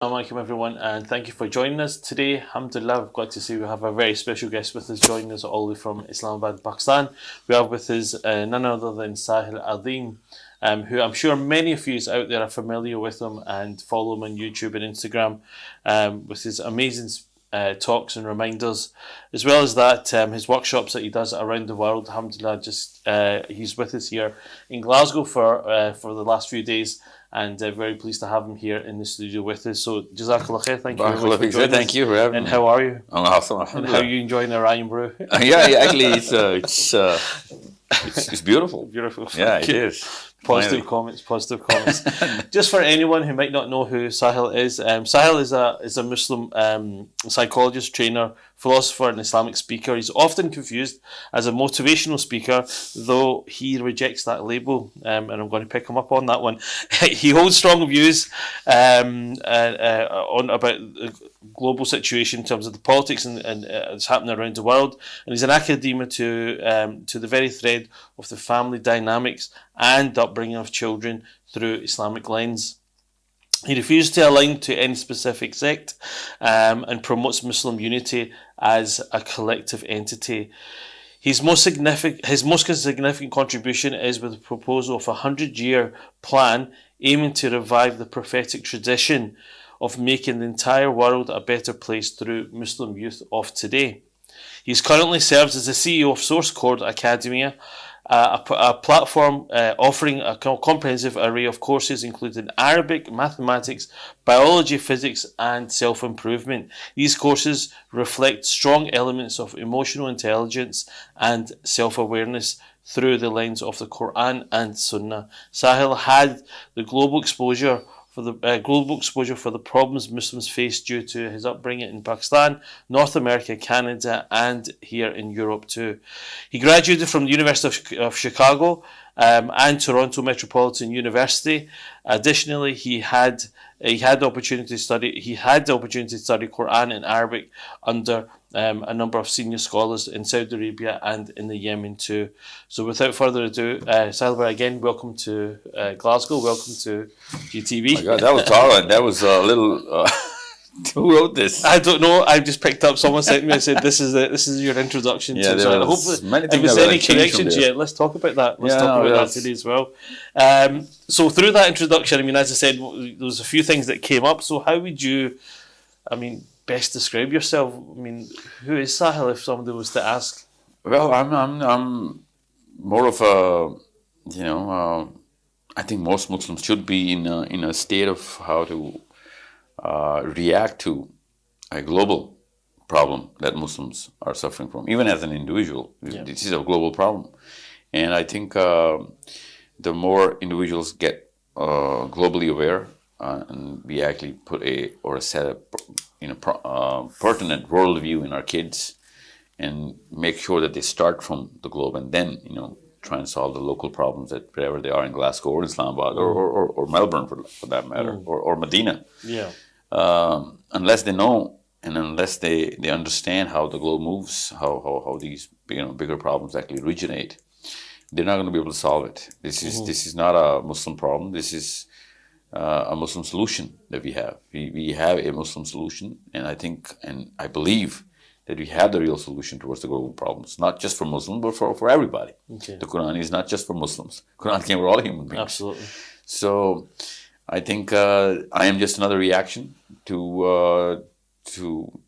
Assalamualaikum everyone, and thank you for joining us today. Alhamdulillah, we've got to say we have a very special guest with us, joining us all the way from Islamabad, Pakistan. We have with us none other than Sahil Adeem, who I'm sure many of you out there are familiar with him and follow him on YouTube and Instagram with his amazing talks and reminders, as well as that his workshops that he does around the world. Alhamdulillah, he's with us here in Glasgow for the last few days, and very pleased to have him here in the studio with us. So Jazakallah khair, thank you very much for joining us. Thank you for having me. And how are you? I'm awesome. And how are you enjoying the Ryan brew? Actually, it's beautiful. Beautiful. Yeah, it is. Positive comments. Just for anyone who might not know who Sahil is, Sahil is a Muslim psychologist, trainer, philosopher, and Islamic speaker. He's often confused as a motivational speaker, though he rejects that label, and I'm going to pick him up on that one. He holds strong views on about the global situation in terms of the politics and it's happening around the world, and he's an academia to the very thread of the family dynamics and the upbringing of children through Islamic lens. He refuses to align to any specific sect and promotes Muslim unity as a collective entity. His most significant contribution is with the proposal of a 100-year plan aiming to revive the prophetic tradition of making the entire world a better place through Muslim youth of today. He currently serves as the CEO of Source Code Academia, a platform offering a comprehensive array of courses including Arabic, mathematics, biology, physics, and self-improvement. These courses reflect strong elements of emotional intelligence and self-awareness through the lens of the Quran and Sunnah. Sahil had the global exposure for the problems Muslims face due to his upbringing in Pakistan, North America, Canada, and here in Europe too. He graduated from the University of Chicago and Toronto Metropolitan University. Additionally, he had the opportunity to study Quran and Arabic under a number of senior scholars in Saudi Arabia and in the Yemen too. So without further ado, Sahil, again, welcome to Glasgow. Welcome to GTV. Oh my God, that was tolerant. That was a little. Who wrote this? I don't know. I just picked up. Someone sent me and said, "This is your introduction." Yeah, to there was many if things there's that any changed from corrections there. yet, let's talk about that. Let's talk about that today as well. So through that introduction, I mean, as I said, there was a few things that came up. So how would you, best describe yourself? I mean, who is Sahil if somebody was to ask? Well, I'm more of a, I think most Muslims should be in a state of how to react to a global problem that Muslims are suffering from, even as an individual. Yeah. This is a global problem. And I think the more individuals get globally aware and we actually put set a pertinent worldview in our kids and make sure that they start from the globe and then, try and solve the local problems that wherever they are in Glasgow or Islamabad or Melbourne for that matter, or Medina. Yeah. Unless they know and unless they understand how the globe moves, how these bigger problems actually originate, they're not going to be able to solve it. This is not a Muslim problem. This is a Muslim solution that we have. We have a Muslim solution, and I think and I believe that we have the real solution towards the global problems, not just for Muslims, but for everybody. Okay. The Quran is not just for Muslims. The Quran came for all human beings. Absolutely. So I think I am just another reaction to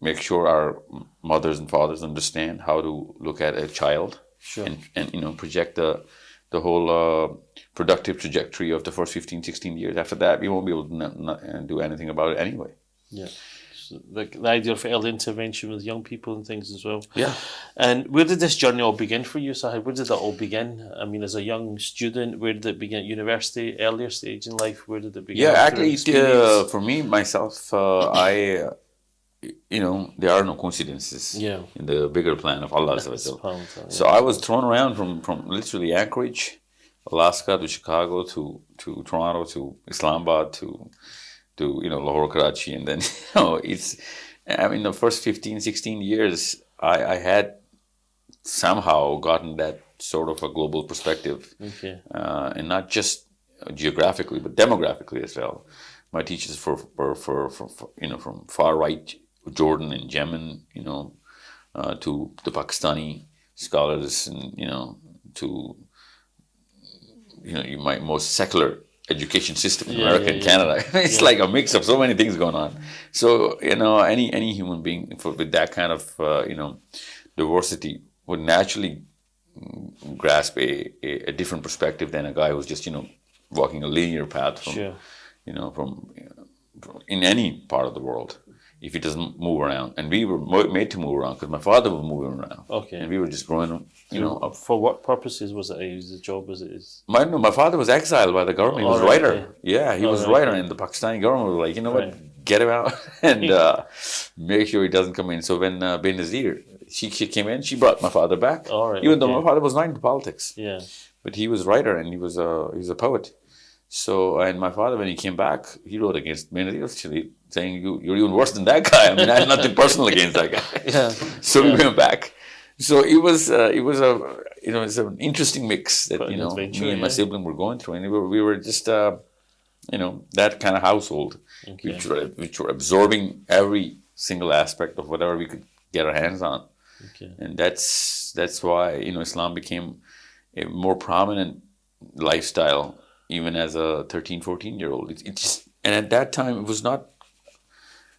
make sure our mothers and fathers understand how to look at a child. Sure. And project the whole productive trajectory of the first 15, 16 years. After that, we won't be able to do anything about it anyway. Yeah. So the idea of early intervention with young people and things as well. Yeah. And where did this journey all begin for you, Sahil? Where did that all begin? I mean, as a young student, where did it begin? At university, earlier stage in life, where did it begin? Yeah, actually, for me, myself, there are no coincidences in the bigger plan of Allah. So I was thrown around from literally Anchorage, Alaska, to Chicago, to Toronto, to Islamabad, to Lahore, Karachi, and then the first 15, 16 years I had somehow gotten that sort of a global perspective, and not just geographically but demographically as well. my teachers were from far right Jordan and Yemen, to the Pakistani scholars, and to my most secular education system in America and Canada. It's like a mix of so many things going on. So any human being with that kind of diversity would naturally grasp a different perspective than a guy who's just walking a linear path from in any part of the world. If he doesn't move around, and we were made to move around because my father was moving around. Okay. And we were just growing up. For what purposes was it? His job as it is? My father was exiled by the government. He was a writer. Okay. Yeah, he was a writer, and the Pakistani government was like, you know what, get him out and make sure he doesn't come in. So when Benazir, she came in, she brought my father back. Even though my father was not into politics. Yeah. But he was a writer, and he was a poet. So, and my father, when he came back, he wrote against Benazir, actually, saying, you're even worse than that guy. I mean, I had nothing personal against that guy. So we went back. So it was it's an interesting mix that, me and my sibling were going through. And we were just, that kind of household, which were absorbing every single aspect of whatever we could get our hands on. Okay. And that's why, Islam became a more prominent lifestyle even as a 13, 14-year-old. And at that time, it was not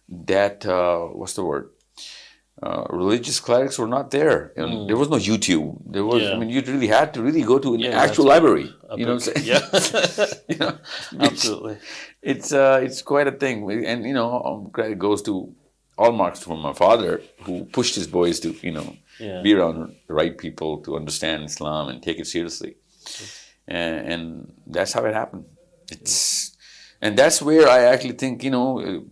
that, what's the word? Religious clerics were not there. There was no YouTube. There was, you really had to really go to an actual library. You know what I'm saying? Yeah. Absolutely. It's quite a thing. And, credit goes to all marks from my father, who pushed his boys to, be around the right people to understand Islam and take it seriously. And that's how it happened. And that's where I actually think, when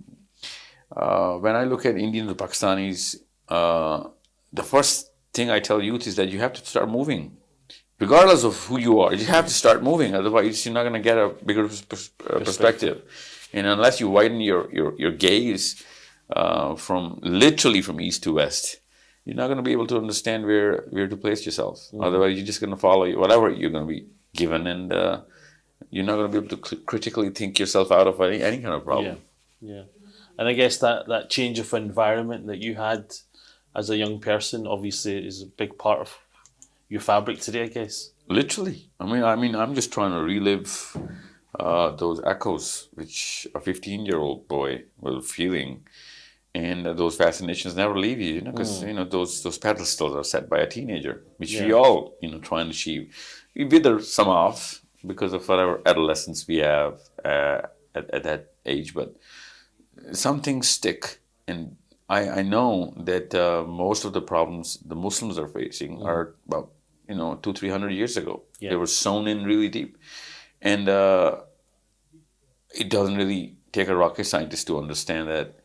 I look at Indians or Pakistanis, the first thing I tell youth is that you have to start moving, regardless of who you are. You have to start moving, otherwise you're not going to get a bigger perspective. And unless you widen your gaze literally from east to west, you're not going to be able to understand where to place yourself. Otherwise, you're just going to follow whatever you're going to be given, and you're not going to be able to critically think yourself out of any kind of problem. Yeah. And I guess that change of environment that you had as a young person obviously is a big part of your fabric today, I guess. Literally. I mean, I'm just trying to relive those echoes which a 15-year-old boy was feeling, and those fascinations never leave you, because those pedestals are set by a teenager, which we all try and achieve. We wither some off because of whatever adolescence we have at that age, but some things stick. And I know that most of the problems the Muslims are facing are about 200-300 years ago. They were sewn in really deep, and it doesn't really take a rocket scientist to understand that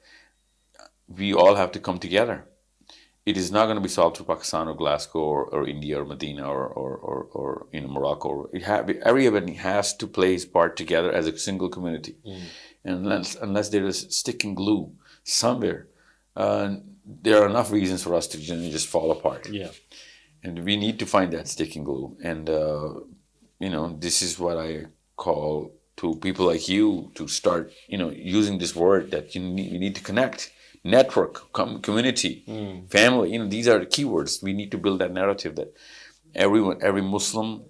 we all have to come together. It is not going to be solved through Pakistan or Glasgow or India or Medina or Morocco. Everybody has to play his part together as a single community. And unless there is sticking glue somewhere, there are enough reasons for us to just fall apart. Yeah. And we need to find that sticking glue. And this is what I call to people like you to start using this word that you need to connect. Network, community, family, these are the keywords. We need to build that narrative that every Muslim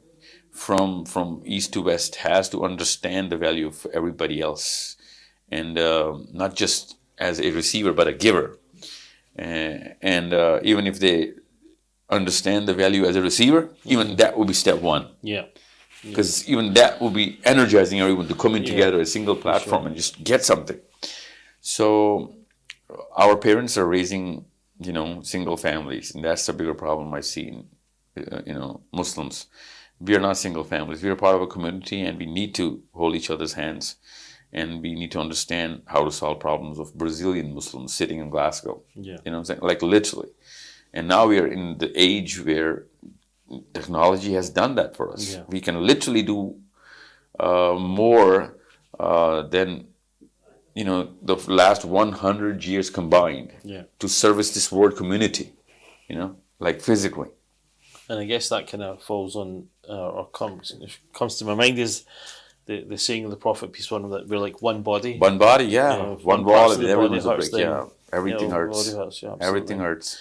from east to west has to understand the value of everybody else, and not just as a receiver, but a giver. And even if they understand the value as a receiver, even that will be step one. Yeah. Because even that will be energizing everyone to come in together, a single platform, and just get something. So our parents are raising, single families, and that's the bigger problem I see in, Muslims. We are not single families. We are part of a community, and we need to hold each other's hands, and we need to understand how to solve problems of Brazilian Muslims sitting in Glasgow. Yeah. You know what I'm saying? Like literally. And now we are in the age where technology has done that for us. Yeah. We can literally do more than the last 100 years combined to service this world community, like physically. And I guess that kind of falls on, or comes to my mind is the saying of the Prophet, peace be upon him, that we're like one body. One body, yeah. You know, one parts wall, of the everyone body was a hurts, brick, yeah. then, Everything body hurts. hurts, yeah, absolutely. Everything hurts.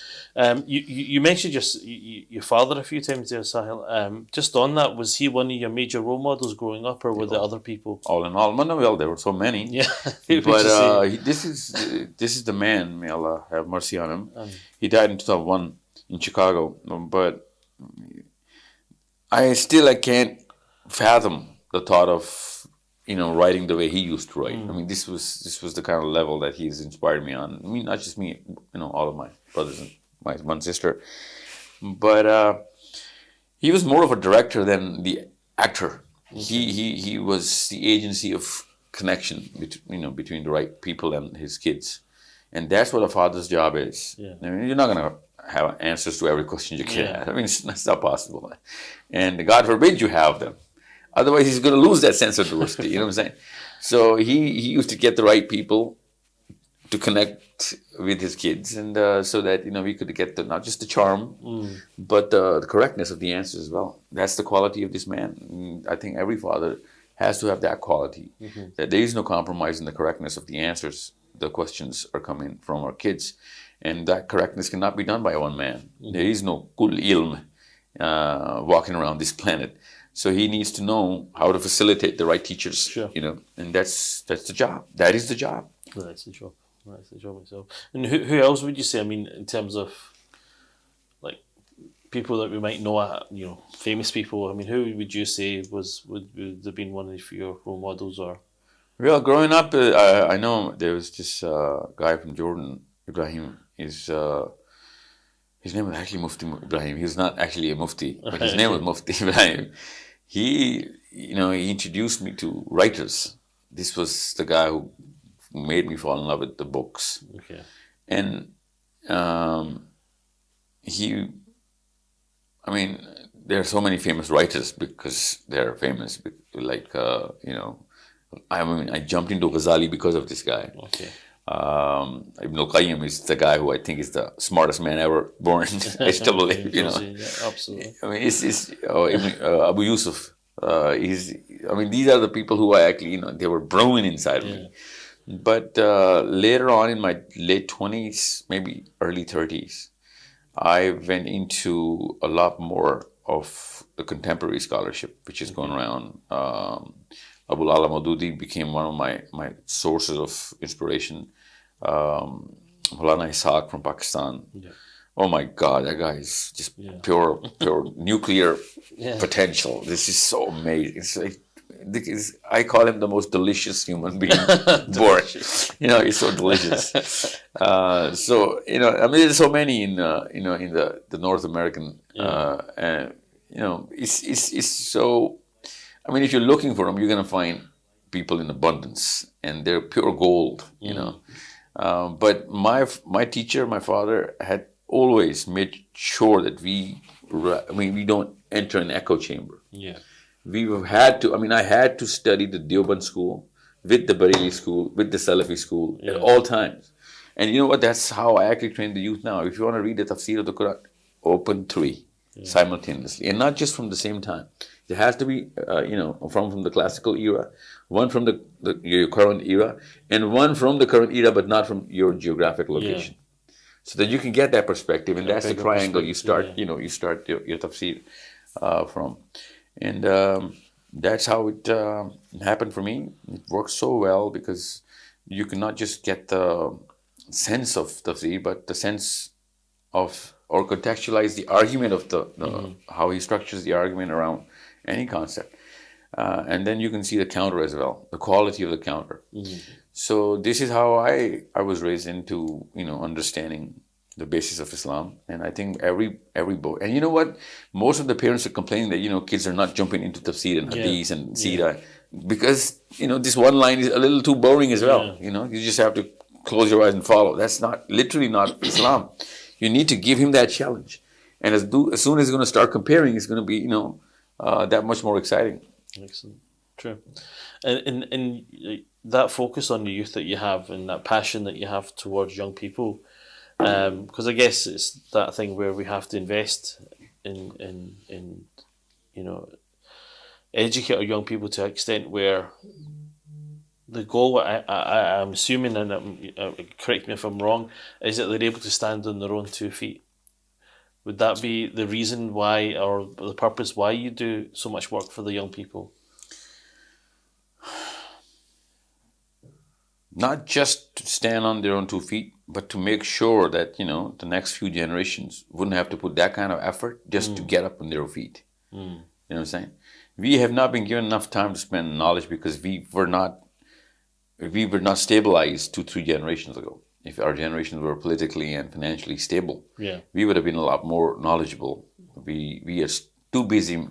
You mentioned your father a few times there, Sahil. Just on that, was he one of your major role models growing up, or were there other people? All in all, well, there were so many. Yeah, but this is the man. May Allah have mercy on him. He died in 2001 in Chicago. But I can't fathom the thought of writing the way he used to write. I mean, this was the kind of level that he's inspired me on. I mean, not just me, all of my brothers and my one sister. But he was more of a director than the actor. He was the agency of connection between the right people and his kids, and that's what a father's job is. Yeah. I mean, you're not gonna have answers to every question your kid has. I mean, it's not possible, and God forbid you have them. Otherwise, he's going to lose that sense of diversity. You know what I'm saying? So he used to get the right people to connect with his kids, and so that we could get not just the charm, but the correctness of the answers as well. That's the quality of this man. And I think every father has to have that quality. That there is no compromise in the correctness of the answers. The questions are coming from our kids, and that correctness cannot be done by one man. There is no kul ilm walking around this planet. So he needs to know how to facilitate the right teachers, Sure. And that's the job. That is the job. That's the job. That's the job itself. And who else would you say? I mean, in terms of like people that we might know, famous people. I mean, who would you say would have been one of your role models? Or Well, growing up, I know there was this guy from Jordan, Ibrahim. His name was actually Mufti Ibrahim. He was not actually a Mufti, but his name was Mufti Ibrahim. He introduced me to writers. This was the guy who made me fall in love with the books. Okay. And there are so many famous writers because they're famous. Like, I jumped into Ghazali because of this guy. Okay. Ibn al-Qayyim is the guy who I think is the smartest man ever born. I still believe, Yeah, absolutely. I mean, it's Abu Yusuf. These are the people who I actually, they were brewing inside of me. But later on in my late 20s, maybe early 30s, I went into a lot more of the contemporary scholarship, which is going around. Abul Ala Maududi became one of my sources of inspiration. Maulana Ishaq from Pakistan. Yeah. Oh my God, that guy is just pure nuclear potential. This is so amazing. It's like, I call him the most delicious human being born. He's so delicious. There's so many in the North American, and it's so. I mean, if you're looking for them, you're gonna find people in abundance, and they're pure gold. But my teacher, my father, had always made sure that we don't enter an echo chamber. Yeah. We had to. I had to study the Deoband school with the Bareilly school, with the Salafi school at all times. And you know what? That's how I actually train the youth now. If you want to read the tafsir of the Quran, open 3 simultaneously, and not just from the same time. It has to be, from the classical era, one from your current era, and one from the current era, but not from your geographic location, so that you can get that perspective, and that's the triangle you start. You start your tafsir from, and that's how it happened for me. It works so well because you cannot just get the sense of tafsir, but the sense of or contextualize the argument of how he structures the argument around any concept. And then you can see the counter as well, the quality of the counter. So this is how I was raised into, understanding the basis of Islam. And I think every book, and you know what? Most of the parents are complaining that, kids are not jumping into tafsir and hadith and seerah because, this one line is a little too boring as well. You just have to close your eyes and follow. That's literally not Islam. You need to give him that challenge. And as soon as he's going to start comparing, it's going to be, that much more exciting. Excellent. True. And that focus on the youth that you have and that passion that you have towards young people, because I guess it's that thing where we have to invest in educate our young people to an extent where the goal, I'm assuming, and correct me if I'm wrong, is that they're able to stand on their own 2 feet. Would that be the reason why, or the purpose why you do so much work for the young people? Not just to stand on their own 2 feet, but to make sure that, the next few generations wouldn't have to put that kind of effort just to get up on their feet. You know what I'm saying? We have not been given enough time to spend knowledge because we were not stabilized 2-3 generations ago. If our generations were politically and financially stable, we would have been a lot more knowledgeable. We are too busy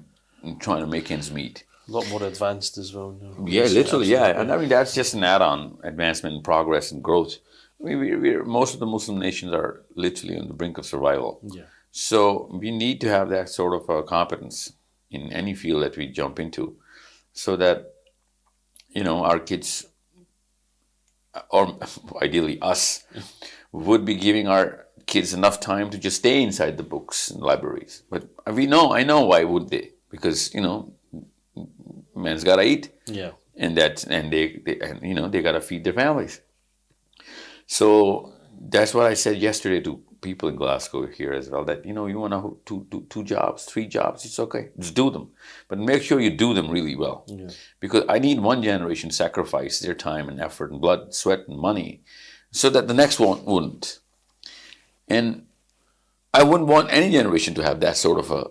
trying to make ends meet. A lot more advanced as well. Yeah, literally, yeah. And I mean, that's just an add-on advancement, progress, and growth. I mean, most of the Muslim nations are literally on the brink of survival. Yeah. So we need to have that sort of competence in any field that we jump into, so that, our kids, or ideally us, would be giving our kids enough time to just stay inside the books and libraries. But I know why would they? Because, man's gotta eat. Yeah. And they gotta feed their families. So that's what I said yesterday to people in Glasgow here as well, that, you want to do 2 jobs, 3 jobs, it's okay. Just do them. But make sure you do them really well. Yeah. Because I need one generation to sacrifice their time and effort and blood, sweat and money so that the next one wouldn't. And I wouldn't want any generation to have that sort of a,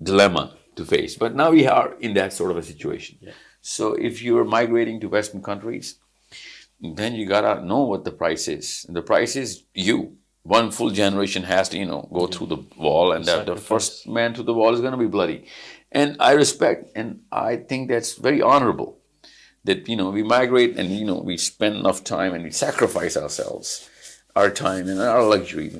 dilemma to face. But now we are in that sort of a situation. Yeah. So if you're migrating to Western countries, then you gotta know what the price is. And the price is you. One full generation has to, go through the wall, and that the first man to the wall is going to be bloody. And I respect, and I think that's very honorable that, we migrate and, we spend enough time and we sacrifice ourselves, our time and our luxury,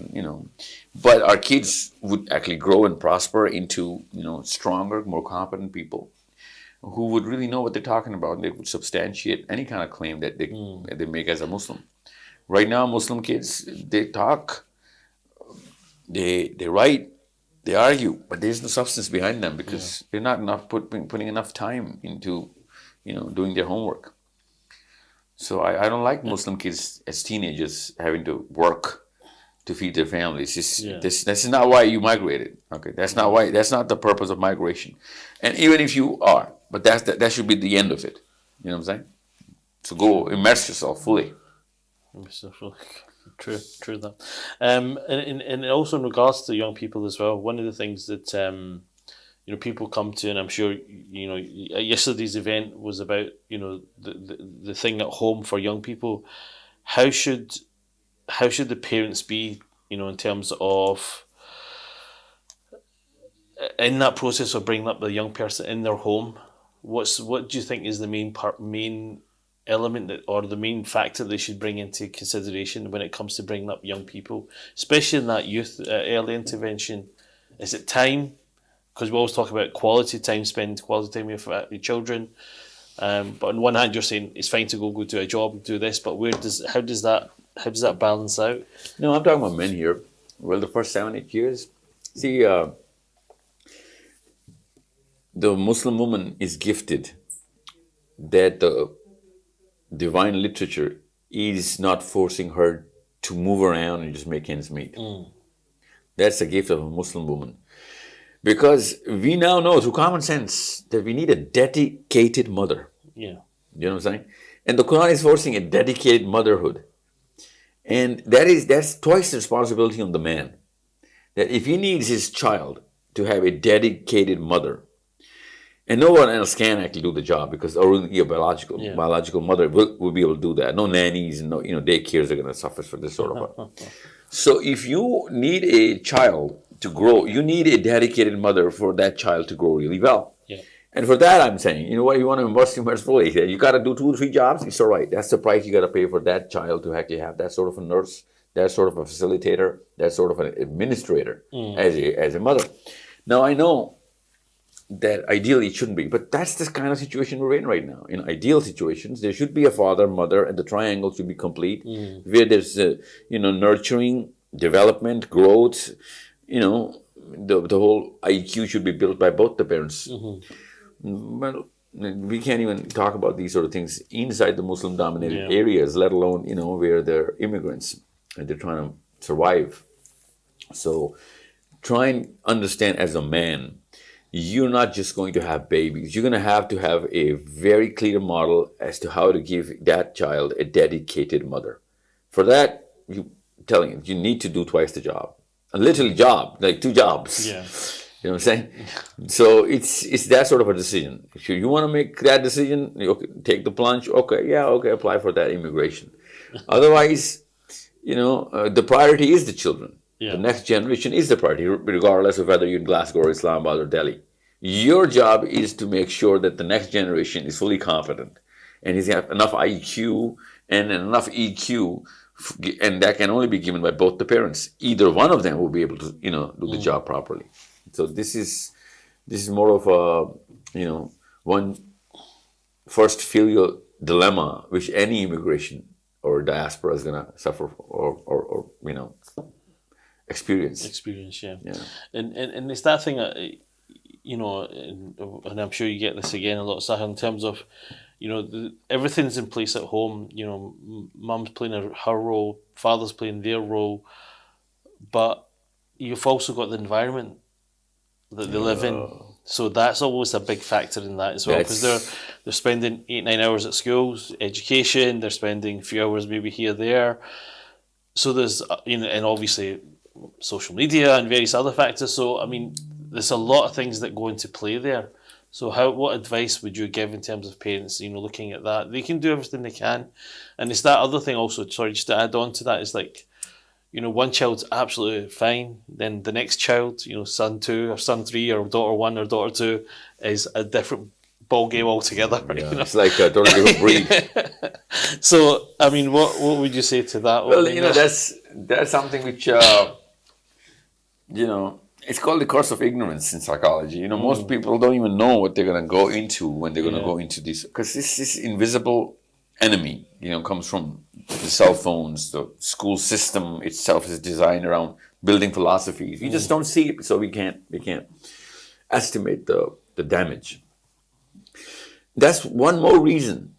But our kids would actually grow and prosper into, stronger, more competent people who would really know what they're talking about, and they would substantiate any kind of claim that they make as a Muslim. Right now, Muslim kids, they talk, they write, they argue, but there's no substance behind them because they're not putting enough time into, doing their homework. So I don't like Muslim kids as teenagers having to work to feed their families. This is not why you migrated. Okay, that's not the purpose of migration. And even if you are, but that should be the end of it. You know what I'm saying? So go immerse yourself fully. True that. And also in regards to young people as well, one of the things that people come to, and I'm sure yesterday's event was about the thing at home for young people. How should the parents be, in terms of in that process of bringing up the young person in their home? What do you think is the main element or the main factor they should bring into consideration when it comes to bringing up young people, especially in that youth early intervention? Is it time? Because we always talk about quality time spent, quality time with your children. But on one hand, you're saying it's fine to go to a job, do this, but how does that balance out? No, I'm talking about men here. Well, the first 7-8 years, see, the Muslim woman is gifted that the divine literature is not forcing her to move around and just make ends meet. That's the gift of a Muslim woman. Because we now know through common sense that we need a dedicated mother. Yeah. You know what I'm saying? And the Quran is forcing a dedicated motherhood. And that's twice the responsibility on the man. That if he needs his child to have a dedicated mother, and no one else can actually do the job because only a biological mother will be able to do that. No nannies and no daycares are going to suffer for this sort of. So if you need a child to grow, you need a dedicated mother for that child to grow really well. Yeah. And for that, I'm saying, you want to invest fully. You got to do 2 or 3 jobs. It's all right. That's the price you got to pay for that child to actually have that sort of a nurse, that sort of a facilitator, that sort of an administrator as a mother. Now I know that ideally it shouldn't be, but that's the kind of situation we're in right now. In ideal situations, there should be a father, mother, and the triangle should be complete, where there's nurturing, development, growth. The whole IQ should be built by both the parents. Well, we can't even talk about these sort of things inside the Muslim-dominated Yeah. areas, let alone, where they're immigrants and they're trying to survive. So try and understand as a man, you're not just going to have babies. You're going to have a very clear model as to how to give that child a dedicated mother. For that, you need to do twice the job. A literal job, like 2 jobs. Yeah. You know what I'm saying? So it's that sort of a decision. If you want to make that decision, okay, take the plunge. Okay, apply for that immigration. Otherwise, the priority is the children. Yeah. The next generation is the priority, regardless of whether you're in Glasgow or Islamabad or Delhi. Your job is to make sure that the next generation is fully competent and he's got enough IQ and enough EQ, and that can only be given by both the parents. Either one of them will be able to, do the job properly. So this is more of a, one first filial dilemma which any immigration or diaspora is going to suffer or experience. Yeah. Yeah. And it's that thing, and I'm sure you get this again a lot, Sahil, in terms of, everything's in place at home. Mum's playing her role, father's playing their role, but you've also got the environment that they live in. So that's always a big factor in that as well, because they're spending 8-9 hours at schools, education. They're spending a few hours maybe here, there. So there's, and obviously social media and various other factors. So I mean, there's a lot of things that go into play there. So what advice would you give in terms of parents, looking at that? They can do everything they can. And it's that other thing also, sorry, just to add on to that, is like, one child's absolutely fine. Then the next child, son 2 or son 3 or daughter 1 or daughter 2 is a different ball game altogether. Yeah, it's like a totally different breed. So, I mean, what would you say to that? Well, that's something which, it's called the curse of ignorance in psychology. Most people don't even know what they're going to go into when they're going to go into this. Because this invisible enemy, comes from the cell phones. The school system itself is designed around building philosophies. We just don't see it, so we can't estimate the damage. That's one more reason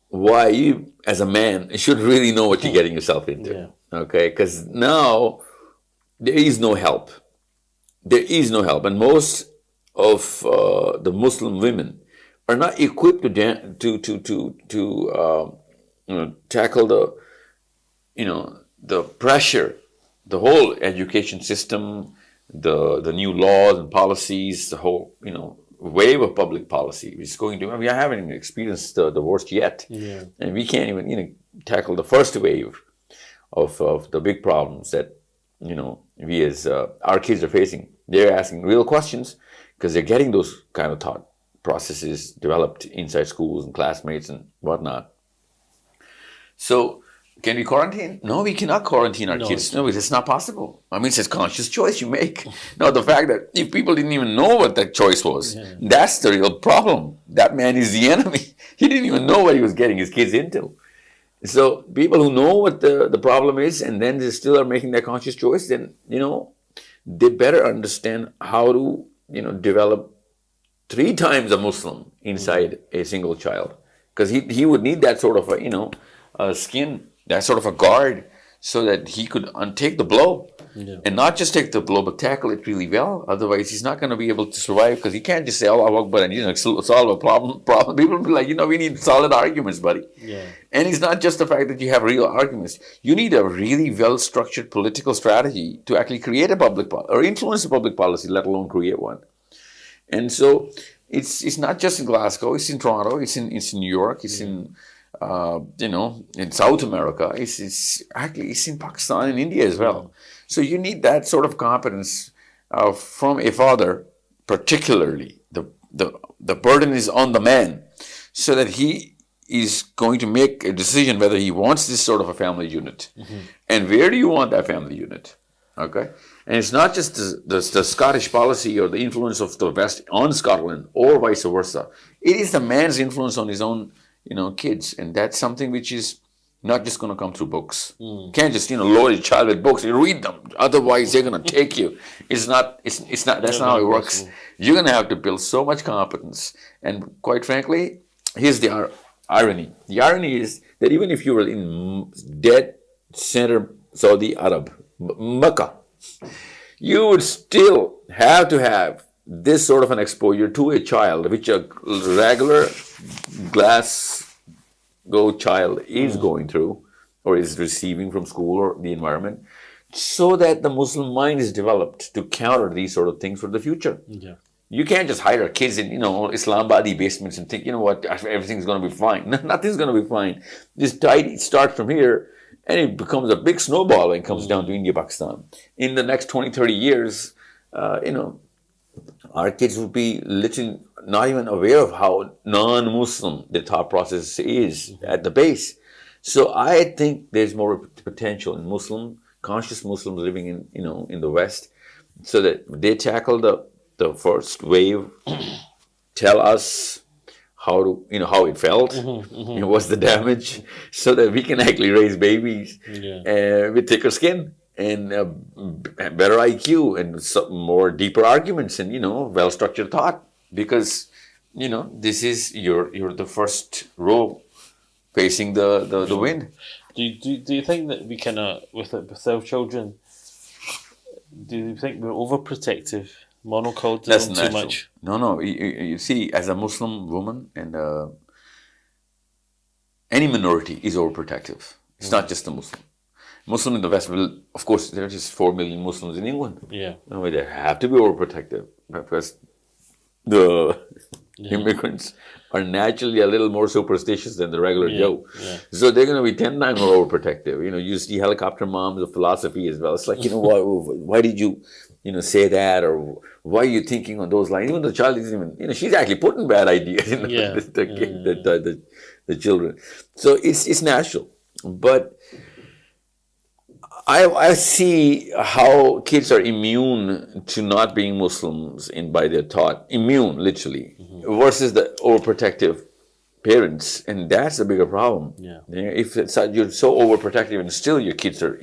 why you, as a man, should really know what you're getting yourself into. Yeah. Okay? Because now there is no help. There is no help, and most of the Muslim women are not equipped to tackle the pressure, the whole education system, the new laws and policies, the whole wave of public policy is going to. We haven't experienced the worst yet, and we can't even tackle the first wave of the big problems that we as our kids are facing. They're asking real questions because they're getting those kind of thought processes developed inside schools and classmates and whatnot. So, can we quarantine? No, we cannot quarantine our kids. No, it's not possible. I mean, it's a conscious choice you make. No, the fact that if people didn't even know what that choice was, that's the real problem. That man is the enemy. He didn't even know what he was getting his kids into. So, people who know what the problem is and then they still are making that conscious choice, then, they better understand how to, develop 3 times a Muslim inside a single child. Because he would need that sort of a skin, that sort of a guard, so that he could take the blow. And not just take the blow, but tackle it really well. Otherwise, he's not going to be able to survive, because he can't just say, Allahu Akbar, and solve a problem. People will be like, we need solid arguments, buddy. And it's not just the fact that you have real arguments. You need a really well-structured political strategy to actually create a public policy, or influence a public policy, let alone create one. And so it's not just in Glasgow, it's in Toronto, it's in New York, it's in in South America, it's in Pakistan and India as well. So you need that sort of competence from a father, particularly. The burden is on the man, so that he is going to make a decision whether he wants this sort of a family unit. And where do you want that family unit? Okay? And it's not just the Scottish policy or the influence of the West on Scotland or vice versa. It is the man's influence on his own kids. And that's something which is not just going to come through books. Can't just load your child with books. You read them, otherwise they're going to take you. It's not. That's not how it works. You're going to have to build so much competence. And quite frankly, here's the irony. The irony is that even if you were in dead center Saudi Arab, Mecca, you would still have to have this sort of an exposure to a child, which a regular Glasgow child is going through or is receiving from school or the environment, so that the Muslim mind is developed to counter these sort of things for the future. Yeah. You can't just hide our kids in, Islamabadi basements and think, everything's going to be fine. Nothing's going to be fine. This tide starts from here and it becomes a big snowball and comes down to India, Pakistan. In the next 20, 30 years, our kids will be literally not even aware of how non-Muslim the thought process is at the base. So I think there's more potential in conscious Muslims living in the West, so that they tackle the first wave, tell us how it felt, what's the damage, so that we can actually raise babies with thicker skin and better IQ and some more deeper arguments and well-structured thought, because this is you're the first row facing the wind. Do you think that we with our children, do you think we're overprotective, monocultural That's too natural. much? No. You see, as a Muslim woman and any minority is overprotective. It's not just the Muslim in the West will, of course, there are just 4 million Muslims in England. Yeah. No, they have to be overprotective because the immigrants are naturally a little more superstitious than the regular Joe. Yeah. So they're going to be 10 times more overprotective. You see helicopter moms of philosophy as well. It's like, why did you, say that, or why are you thinking on those lines? Even the child isn't even, she's actually putting bad ideas in the children. So it's natural. But I see how kids are immune to not being Muslims by their thought, immune literally, versus the overprotective parents, and that's a bigger problem. Yeah. If you're so overprotective and still your kids are,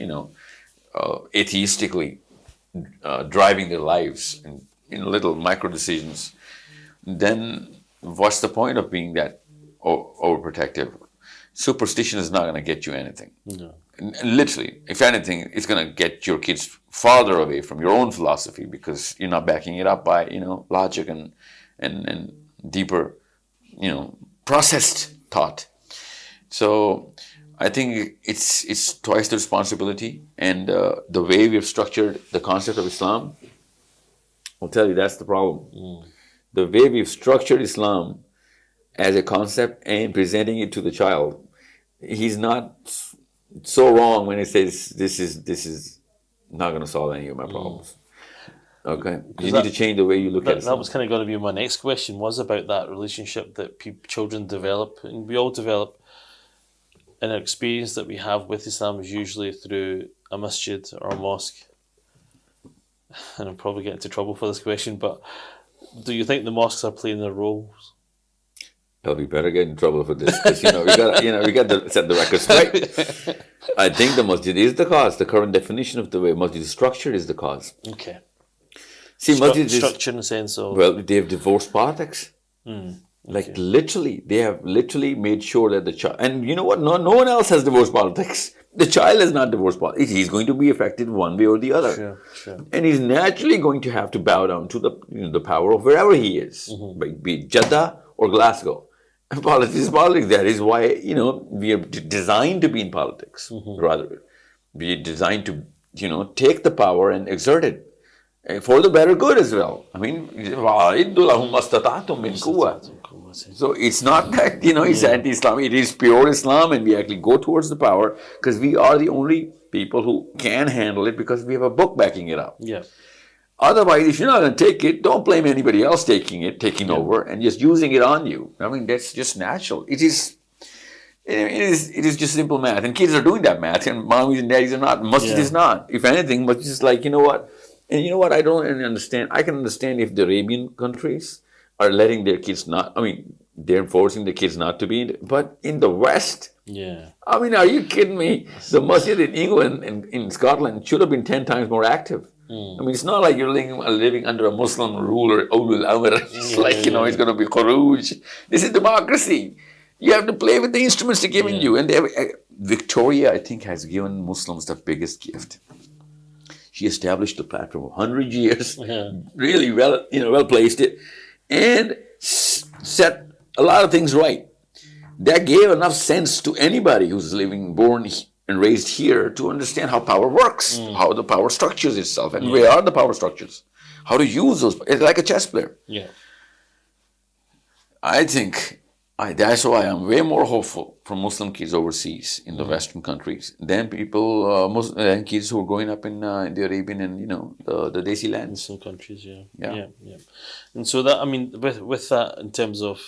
atheistically driving their lives in little micro decisions, then what's the point of being that overprotective? Superstition is not going to get you anything. No. Literally, if anything, it's going to get your kids farther away from your own philosophy, because you're not backing it up by logic and deeper processed thought. So I think it's twice the responsibility, and the way we've structured the concept of Islam, I'll tell you, that's the problem. The way we've structured Islam as a concept and presenting it to the child, he's not so wrong when he says this is not going to solve any of my problems. Okay, you need to change the way you look at it. That was kind of going to be my next question, was about that relationship that children develop, and we all develop. And our experience that we have with Islam is usually through a masjid or a mosque. And I'm probably getting into trouble for this question, but do you think the mosques are playing their roles? Well, we better get in trouble for this, because we got to set the record straight. I think the masjid is the cause. The current definition of the way masjid is structured is the cause. Okay. See, masjid is structure in the sense of, well, they have divorced politics. Like literally, they have literally made sure that the child, and you know what? No one else has divorced politics. The child has not divorced politics. He's going to be affected one way or the other. Sure. And he's naturally going to have to bow down to the power of wherever he is, be it Jeddah or Glasgow. Politics is politics. That is why, we are designed to be in politics, rather. We are designed to, take the power and exert it for the better good as well. I mean, so it's not that, it's anti-Islam. It is pure Islam, and we actually go towards the power because we are the only people who can handle it, because we have a book backing it up. Yeah. Otherwise, if you're not going to take it, don't blame anybody else taking over and just using it on you. I mean, that's just natural. It is just simple math, and kids are doing that math, and mommies and daddies are not. Masjid is not. If anything, but just like, what, and I don't understand. I can understand if the Arabian countries are letting their kids not. I mean, they're forcing the kids not to be. But in the West, Yeah. I mean, are you kidding me? The masjid in England and in Scotland should have been 10 times more active. I mean, it's not like you're living under a Muslim ruler, Ulul Amr. It's like, it's going to be Khuruj. This is democracy. You have to play with the instruments they're giving you. And Victoria, I think, has given Muslims the biggest gift. She established the platform of 100 years, really well placed it, and set a lot of things right. That gave enough sense to anybody who's born and raised here to understand how power works, how the power structures itself, and where are the power structures, how to use those. It's like a chess player. Yeah. I think that's why I'm way more hopeful for Muslim kids overseas in the Western countries than Muslim kids who are growing up in the Arabian and the Desi lands. In some countries, yeah. Yeah. And so that, I mean, with that, in terms of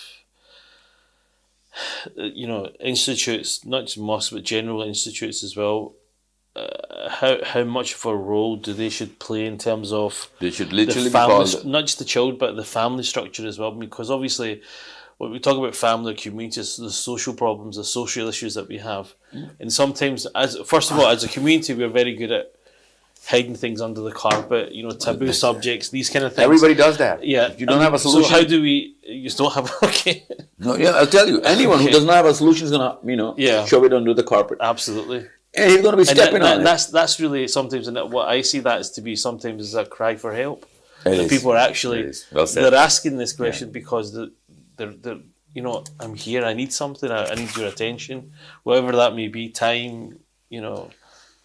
institutes, not just mosques but general institutes as well. How much of a role do they should play in terms of they should literally the family, be called, not just the child but the family structure as well? Because obviously, when we talk about family or communities, the social problems, the social issues that we have, and sometimes, as a community, we're very good at hiding things under the carpet, taboo subjects, these kind of things. Everybody does that. Yeah. If you don't have a solution. So how do we? You just don't have. Okay. No, yeah, I'll tell you. Anyone who does not have a solution is gonna, shove it under the carpet. Absolutely. And he's gonna be stepping on it. That's really sometimes, and what I see that is to be sometimes is a cry for help. It People are actually well said. they're asking this question because they're I'm here. I need something. I need your attention, whatever that may be. Time.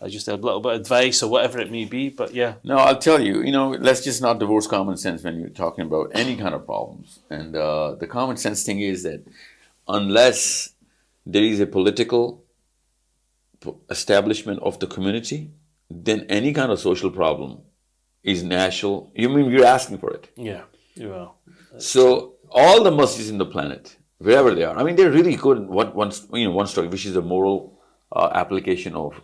I just had a little bit of advice or whatever it may be, but yeah. No, I'll tell you, let's just not divorce common sense when you're talking about any kind of problems. And the common sense thing is that unless there is a political establishment of the community, then any kind of social problem is national. You're asking for it. Yeah, you are. So all the masjids in the planet, wherever they are, I mean, they're really good in one story, which is a moral application of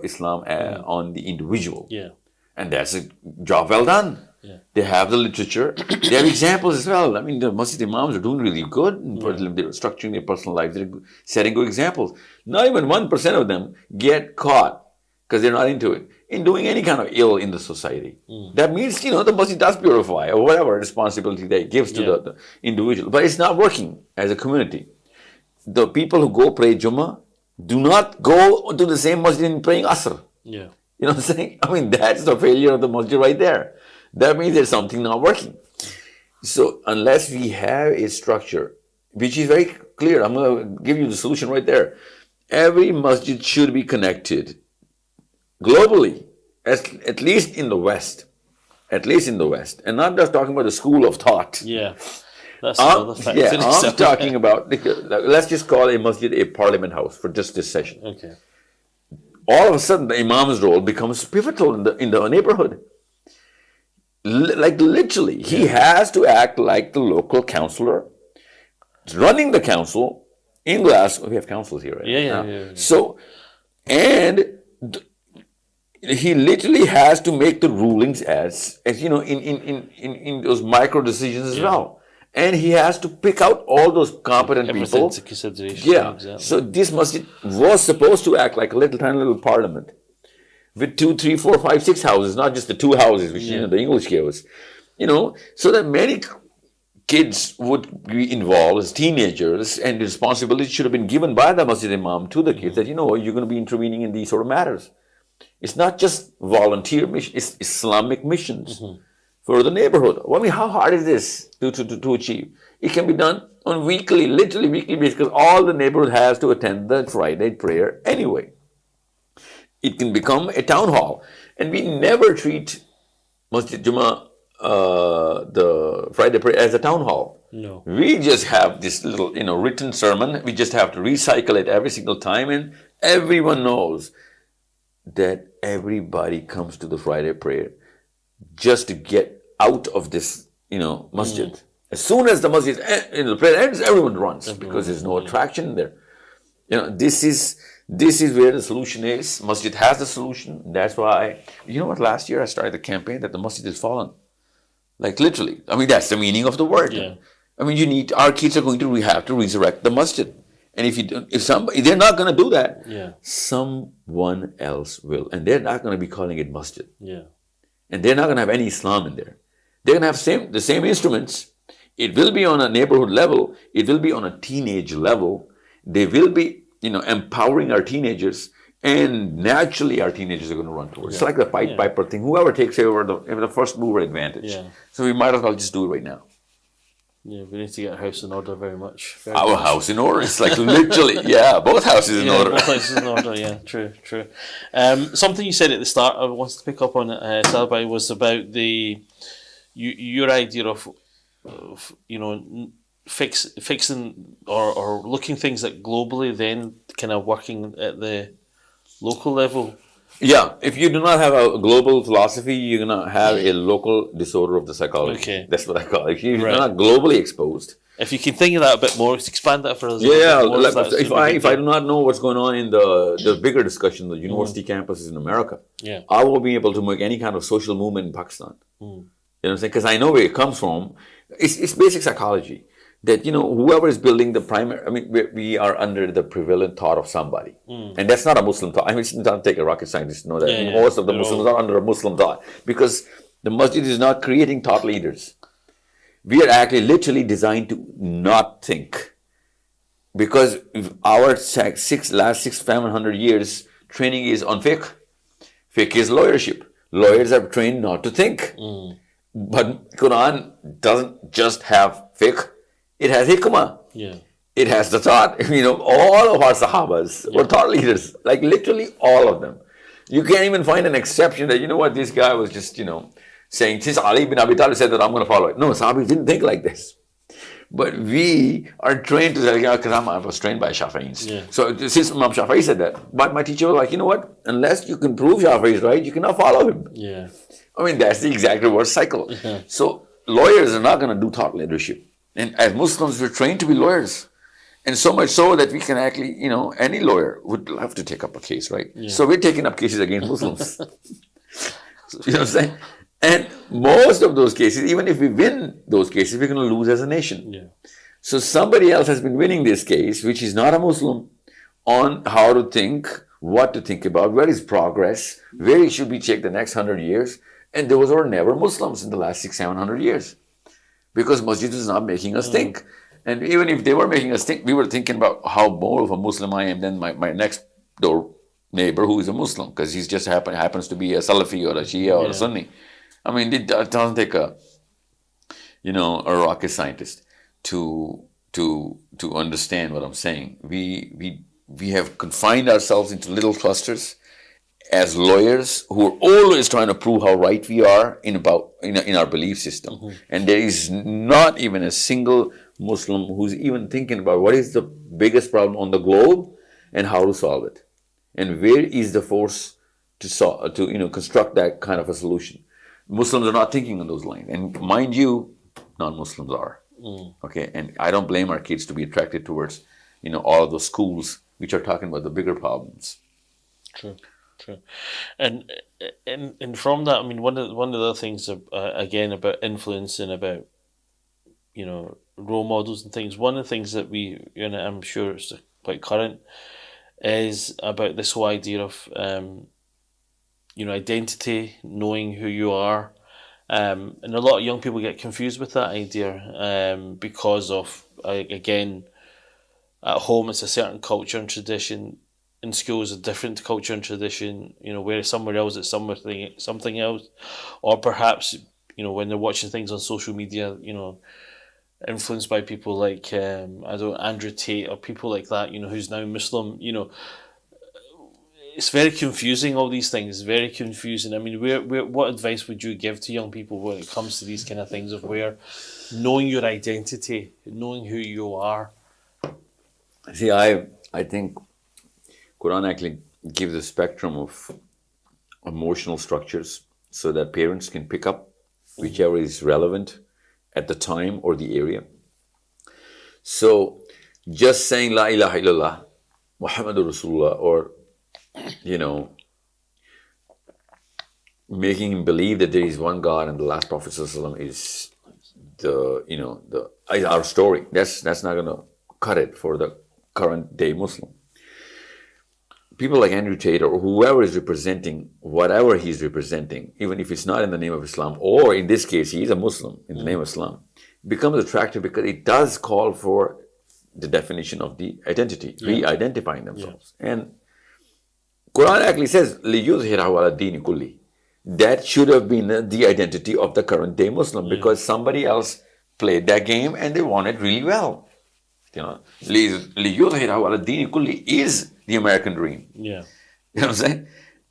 Islam on the individual. Yeah. And that's a job well done. Yeah. They have the literature. They have examples as well. I mean, the masjid imams are doing really good. They're structuring their personal lives. They're setting good examples. Not even 1% of them get caught because they're not into it, in doing any kind of ill in the society. That means, the masjid does purify or whatever responsibility they gives to the individual. But it's not working as a community. The people who go pray Jummah do not go to the same masjid in praying Asr. Yeah. You know what I'm saying? I mean, that's the failure of the masjid right there. That means there's something not working. So unless we have a structure, which is very clear, I'm going to give you the solution right there. Every masjid should be connected globally, at least in the West. At least in the West. And not just talking about the school of thought. Yeah. That's another fact. Yeah, I'm talking about, let's just call a masjid a parliament house for just this session. Okay. All of a sudden, the imam's role becomes pivotal in the neighborhood. Like literally, he has to act like the local councillor, running the council in Glasgow. We have councils here, right? Yeah. So, and he literally has to make the rulings as in those micro decisions as well. And he has to pick out all those competent people. To consideration. Yeah. Exactly. So this masjid was supposed to act like a tiny little parliament with 2, 3, 4, 5, 6 houses, not just the 2 houses which the English gave us. So that many kids would be involved as teenagers, and the responsibility should have been given by the masjid imam to the kids that you're going to be intervening in these sort of matters. It's not just volunteer mission; it's Islamic missions. For the neighborhood. I mean, how hard is this to achieve? It can be done on literally weekly basis, because all the neighborhood has to attend the Friday prayer anyway. It can become a town hall. And we never treat Masjid Jummah, the Friday prayer, as a town hall. No. We just have this little, written sermon. We just have to recycle it every single time, and everyone knows that everybody comes to the Friday prayer just to get out of this, masjid. As soon as the masjid, the prayer ends, everyone runs because there's no attraction there. This is where the solution is. Masjid has the solution. That's why, last year I started the campaign that the masjid has fallen. Like literally. I mean, that's the meaning of the word. Yeah. I mean, our kids are going to have to resurrect the masjid. And if they're not going to do that, someone else will. And they're not going to be calling it masjid. Yeah. And they're not going to have any Islam in there. They're going to have the same instruments. It will be on a neighborhood level. It will be on a teenage level. They will be, empowering our teenagers. And naturally, our teenagers are going to run towards it. It's like the Pied Piper thing. Whoever takes over the first mover advantage. Yeah. So we might as well just do it right now. Yeah, we need to get our house in order very much. Our house in order. It's like literally, both houses in order. Both houses in order, yeah, true. Something you said at the start, I wanted to pick up on it, Salbai, was about your idea of fixing or looking things at globally, then kind of working at the local level. Yeah, if you do not have a global philosophy, you're going to have a local disorder of the psychology. Okay. That's what I call it. If you're not globally exposed. If you can think of that a bit more, expand that for us. Yeah, if I do not know what's going on in the bigger discussion, the university campuses in America, I won't be able to make any kind of social movement in Pakistan. You know what I'm saying? Because I know where it comes from. It's basic psychology. That, whoever is building the primary, we are under the prevalent thought of somebody. And that's not a Muslim thought. It doesn't take a rocket scientist to know that. Most of the Muslims are under a Muslim thought. Because the masjid is not creating thought leaders. We are actually literally designed to not think. Because our last 700 years training is on fiqh. Fiqh is lawyership. Lawyers are trained not to think. But Quran doesn't just have fiqh. It has hikmah. Yeah. It has the thought. All of our Sahabas were thought leaders. Like literally all of them. You can't even find an exception that, this guy was just, saying, since Ali bin Abi Talib said that, I'm going to follow it. No, Sahabis didn't think like this. But we are trained to say, because I was trained by Shafi'is. Yeah. So since Imam Shafi'i said that, but my teacher was like, you know what? Unless you can prove Shafi'i is right, you cannot follow him. Yeah. That's the exact reverse cycle. Yeah. So lawyers are not going to do thought leadership. And as Muslims, we're trained to be lawyers. And so much so that we can actually, any lawyer would love to take up a case, right? Yeah. So we're taking up cases against Muslims. You know what I'm saying? And most of those cases, even if we win those cases, we're going to lose as a nation. Yeah. So somebody else has been winning this case, which is not a Muslim, on how to think, what to think about, where is progress, where should we take the next 100 years. And those were never Muslims in the last 600-700 years. Because masjid is not making us think. And even if they were making us think, we were thinking about how more of a Muslim I am than my next door neighbor who is a Muslim, because he's just happens to be a Salafi or a Shia or a Sunni. It doesn't take a rocket scientist to understand what I'm saying. We have confined ourselves into little clusters as lawyers who are always trying to prove how right we are in our belief system. And there is not even a single Muslim who's even thinking about what is the biggest problem on the globe and how to solve it. And where is the force to construct that kind of a solution. Muslims are not thinking on those lines. And mind you, non-Muslims are. Okay, and I don't blame our kids to be attracted towards, all of those schools which are talking about the bigger problems. True. And from that, one of the things again about influence and about role models and things. One of the things that I'm sure it's quite current, is about this whole idea of identity, knowing who you are. And a lot of young people get confused with that idea because of, again, at home it's a certain culture and tradition, in schools a different culture and tradition, where somewhere else it's something else. Or perhaps, when they're watching things on social media, influenced by people like, Andrew Tate or people like that, who's now Muslim, it's very confusing, all these things, very confusing. What advice would you give to young people when it comes to these kind of things of where knowing your identity, knowing who you are? See, I think Quran actually gives a spectrum of emotional structures so that parents can pick up whichever is relevant at the time or the area. So just saying La ilaha illallah, Muhammadur Rasulullah, or making him believe that there is one God and the last Prophet ﷺ is our story. That's not going to cut it for the current day Muslim. People like Andrew Tate or whoever is representing whatever he's representing, even if it's not in the name of Islam, or in this case, he's a Muslim in the name of Islam, becomes attractive because it does call for the definition of the identity, re-identifying themselves. And Quran actually says, لِيُظْهِرَهُ عَلَى الدِّينِ كُلِّهِ. That should have been the identity of the current day Muslim because somebody else played that game and they won it really well. لِيُظْهِرَهُ عَلَى الدِّينِ كُلِّهِ is the American dream. Yeah. You know what I'm saying?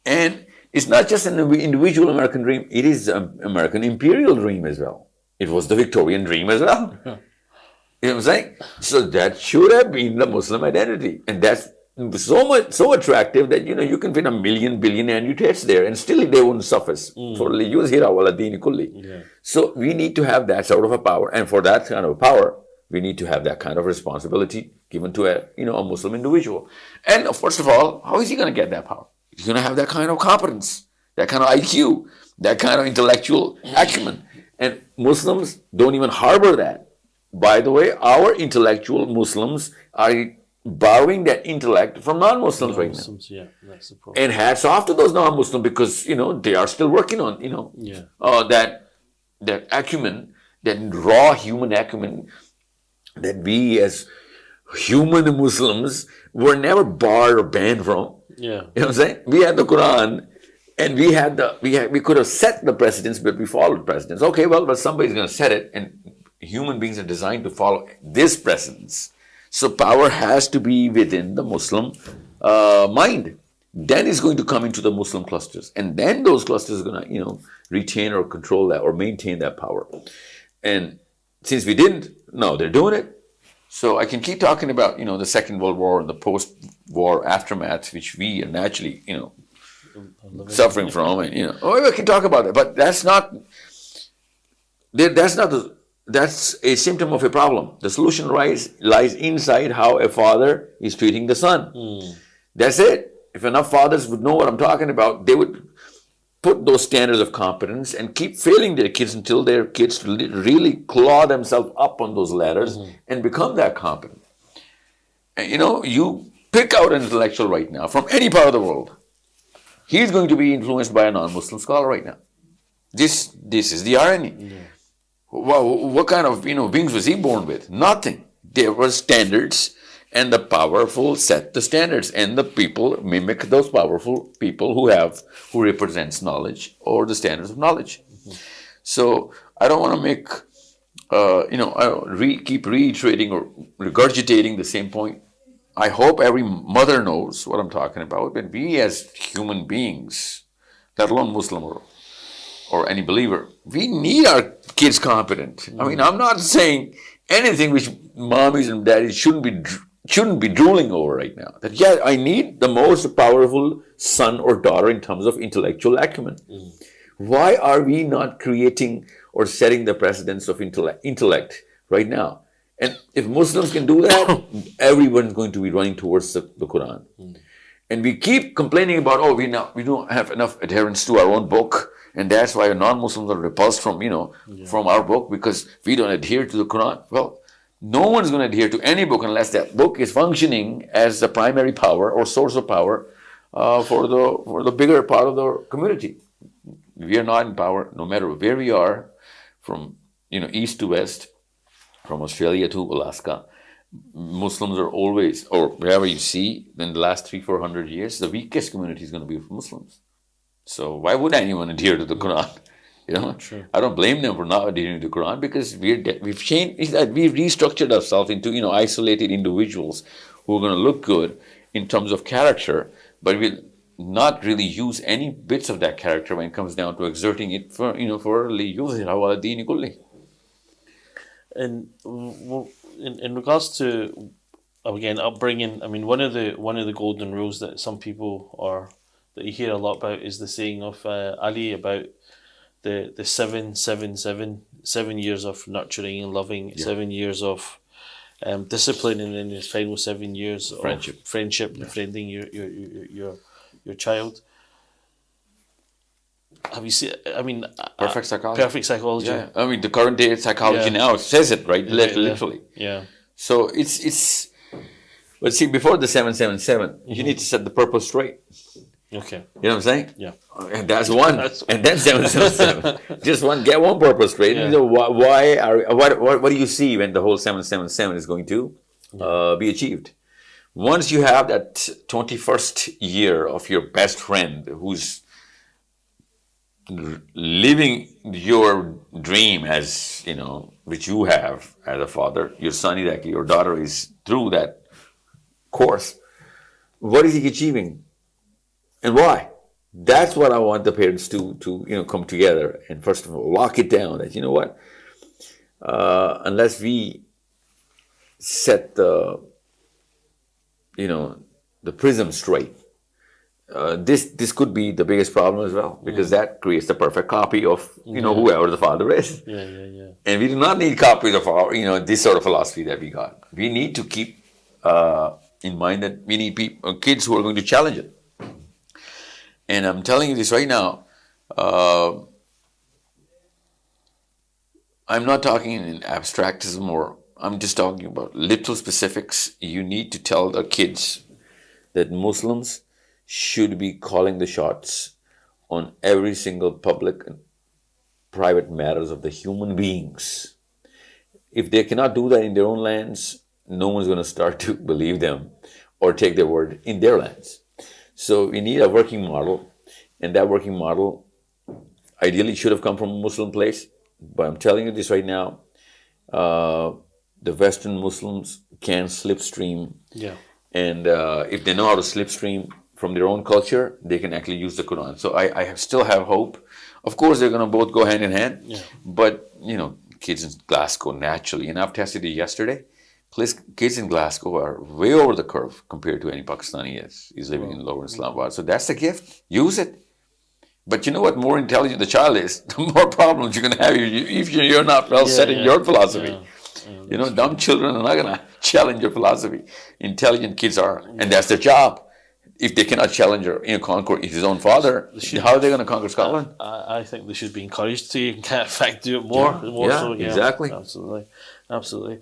And it's not just an individual American dream, it is an American imperial dream as well. It was the Victorian dream as well. You know what I'm saying? So that should have been the Muslim identity. And that's so attractive that you can fit 1 million billion Andrew Tates there and still they won't suffice. For لِيُظْهِرَهُ عَلَى الدِّينِ كُلِّهِ. So we need to have that sort of a power. And for that kind of power, we need to have that kind of responsibility given to a Muslim individual. And first of all, how is he going to get that power? He's going to have that kind of competence, that kind of IQ, that kind of intellectual acumen. And Muslims don't even harbor that. By the way, our intellectual Muslims are borrowing that intellect from non-Muslims right now. Yeah, that's the problem. And hats off to those non-Muslims because, they are still working on, that acumen, that raw human acumen that we as human Muslims were never barred or banned from. Yeah. You know what I'm saying? We had the Quran and we could have set the precedents, but we followed precedents. Okay, but somebody's going to set it and human beings are designed to follow this precedence. So power has to be within the Muslim mind. Then it's going to come into the Muslim clusters. And then those clusters are going to, retain or control that or maintain that power. And since we didn't, no, they're doing it. So I can keep talking about, the Second World War and the post-war aftermath, which we are naturally, suffering from. And, we can talk about that. But that's a symptom of a problem. The solution lies inside how a father is treating the son. That's it. If enough fathers would know what I'm talking about, they would put those standards of competence and keep failing their kids until their kids really claw themselves up on those ladders and become that competent. And you pick out an intellectual right now from any part of the world. He's going to be influenced by a non-Muslim scholar right now. This is the irony. Yeah. What kind of beings was he born with? Nothing. There were standards. And the powerful set the standards, and the people mimic those powerful people who represents knowledge or the standards of knowledge. So I don't want to make, keep reiterating or regurgitating the same point. I hope every mother knows what I'm talking about. But we as human beings, let alone Muslim or any believer, we need our kids competent. I mean, I'm not saying anything which mommies and daddies shouldn't be drooling over right now. That I need the most powerful son or daughter in terms of intellectual acumen. Why are we not creating or setting the precedence of intellect right now? And if Muslims can do that, everyone's going to be running towards the Quran. And we keep complaining about, we don't have enough adherence to our own book, and that's why non-Muslims are repulsed from from our book because we don't adhere to the Quran. Well, no one's going to adhere to any book unless that book is functioning as the primary power or source of power for the bigger part of the community. We are not in power, no matter where we are, from east to west, from Australia to Alaska. Muslims are always, or wherever you see, in the last 300-400 years, the weakest community is going to be Muslims. So why would anyone adhere to the Quran? True. I don't blame them for not adhering to the Quran because we've changed, we've restructured ourselves into isolated individuals who are going to look good in terms of character, but we'll not really use any bits of that character when it comes down to exerting it for لِيُظْهِرَهُ عَلَى الدِّينِ كُلِّهِ. And in regards to again upbringing, I mean one of the golden rules that some people that you hear a lot about is the saying of Ali about the 7 years of nurturing and loving, 7 years of discipline, and then his final 7 years of friendship, befriending your child. have you seen? I mean, Perfect Psychology. Perfect Psychology. Yeah, I mean the current day psychology Yeah. now says it right, literally. Yeah. So it's. But see, before the 777, you need to set the purpose straight. Okay. You know what I'm saying? Yeah. And that's one. And then 777. Just get one purpose straight. Yeah. You know, what do you see when the whole 777 is going to be achieved? Once you have that 21st year of your best friend who's living your dream as, you know, which you have as a father, your son is actually, your daughter is through that course, what is he achieving? And why? That's what I want the parents to come together and first of all lock it down that, you know what, unless we set the prism straight, this could be the biggest problem as well, because that creates the perfect copy of whoever the father is. Yeah. And we do not need copies of our this sort of philosophy that we got. We need to keep in mind that we need kids who are going to challenge it. And I'm telling you this right now, I'm not talking in abstractism, or I'm just talking about little specifics. You need to tell the kids that Muslims should be calling the shots on every single public and private matters of the human beings. If they cannot do that in their own lands, no one's going to start to believe them or take their word in their lands. So we need a working model, and that working model ideally should have come from a Muslim place. But I'm telling you this right now, the Western Muslims can slipstream. Yeah. And if they know how to slipstream from their own culture, they can actually use the Quran. So I still have hope. Of course, they're going to both go hand in hand. Yeah. But, kids in Glasgow naturally, and I've tested it yesterday, kids in Glasgow are way over the curve compared to any Pakistani is living in Lower Islamabad. So that's the gift. Use it. But you know what? More intelligent the child is, the more problems you're going to have if you're not well set in your philosophy. Yeah. Dumb children are not going to challenge your philosophy. Intelligent kids are, and that's their job. If they cannot challenge or conquer his own father, how are they going to conquer Scotland? I think they should be encouraged to, in fact, do it more. Yeah, exactly. Absolutely.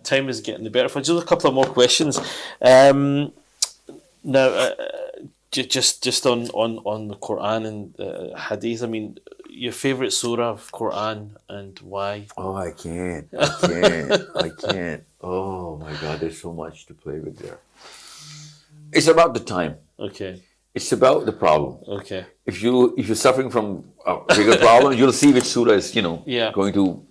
Time is getting the better for us. Just a couple of more questions. Now, just on the Quran and Hadith. I mean, your favorite surah of Quran and why? Oh, I can't. Oh my God, there's so much to play with there. It's about the time. Okay. It's about the problem. Okay. If you're suffering from a bigger problem, you'll see which surah is going to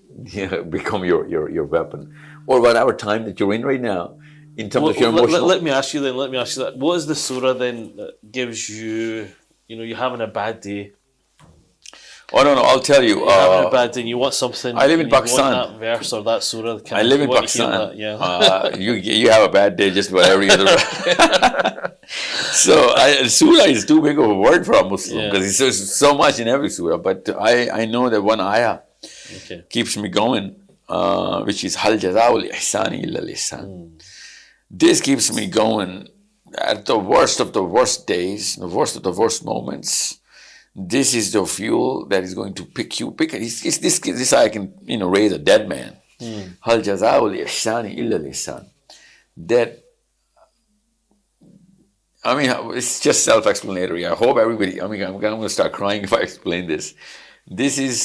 become your weapon, or whatever time that you're in right now. In terms of your emotional. Let me ask you that. What is the surah then that gives you, you're having a bad day? Oh no, I'll tell you. You're having a bad day and you want something. I live in Pakistan. You want that verse or that surah. I live in Pakistan. Yeah. You have a bad day just about every other. So surah is too big of a word for a Muslim because there's so much in every surah. But I know that one ayah keeps me going, which is Hal Jaza'ul Ihsani illa Ihsan. This keeps me going at the worst of the worst days, the worst of the worst moments. This is the fuel that is going to pick. This I can raise a dead man. Hal Jaza'ul Ihsani illa Ihsan. That, it's just self-explanatory. I hope everybody. I'm going to start crying if I explain this. This is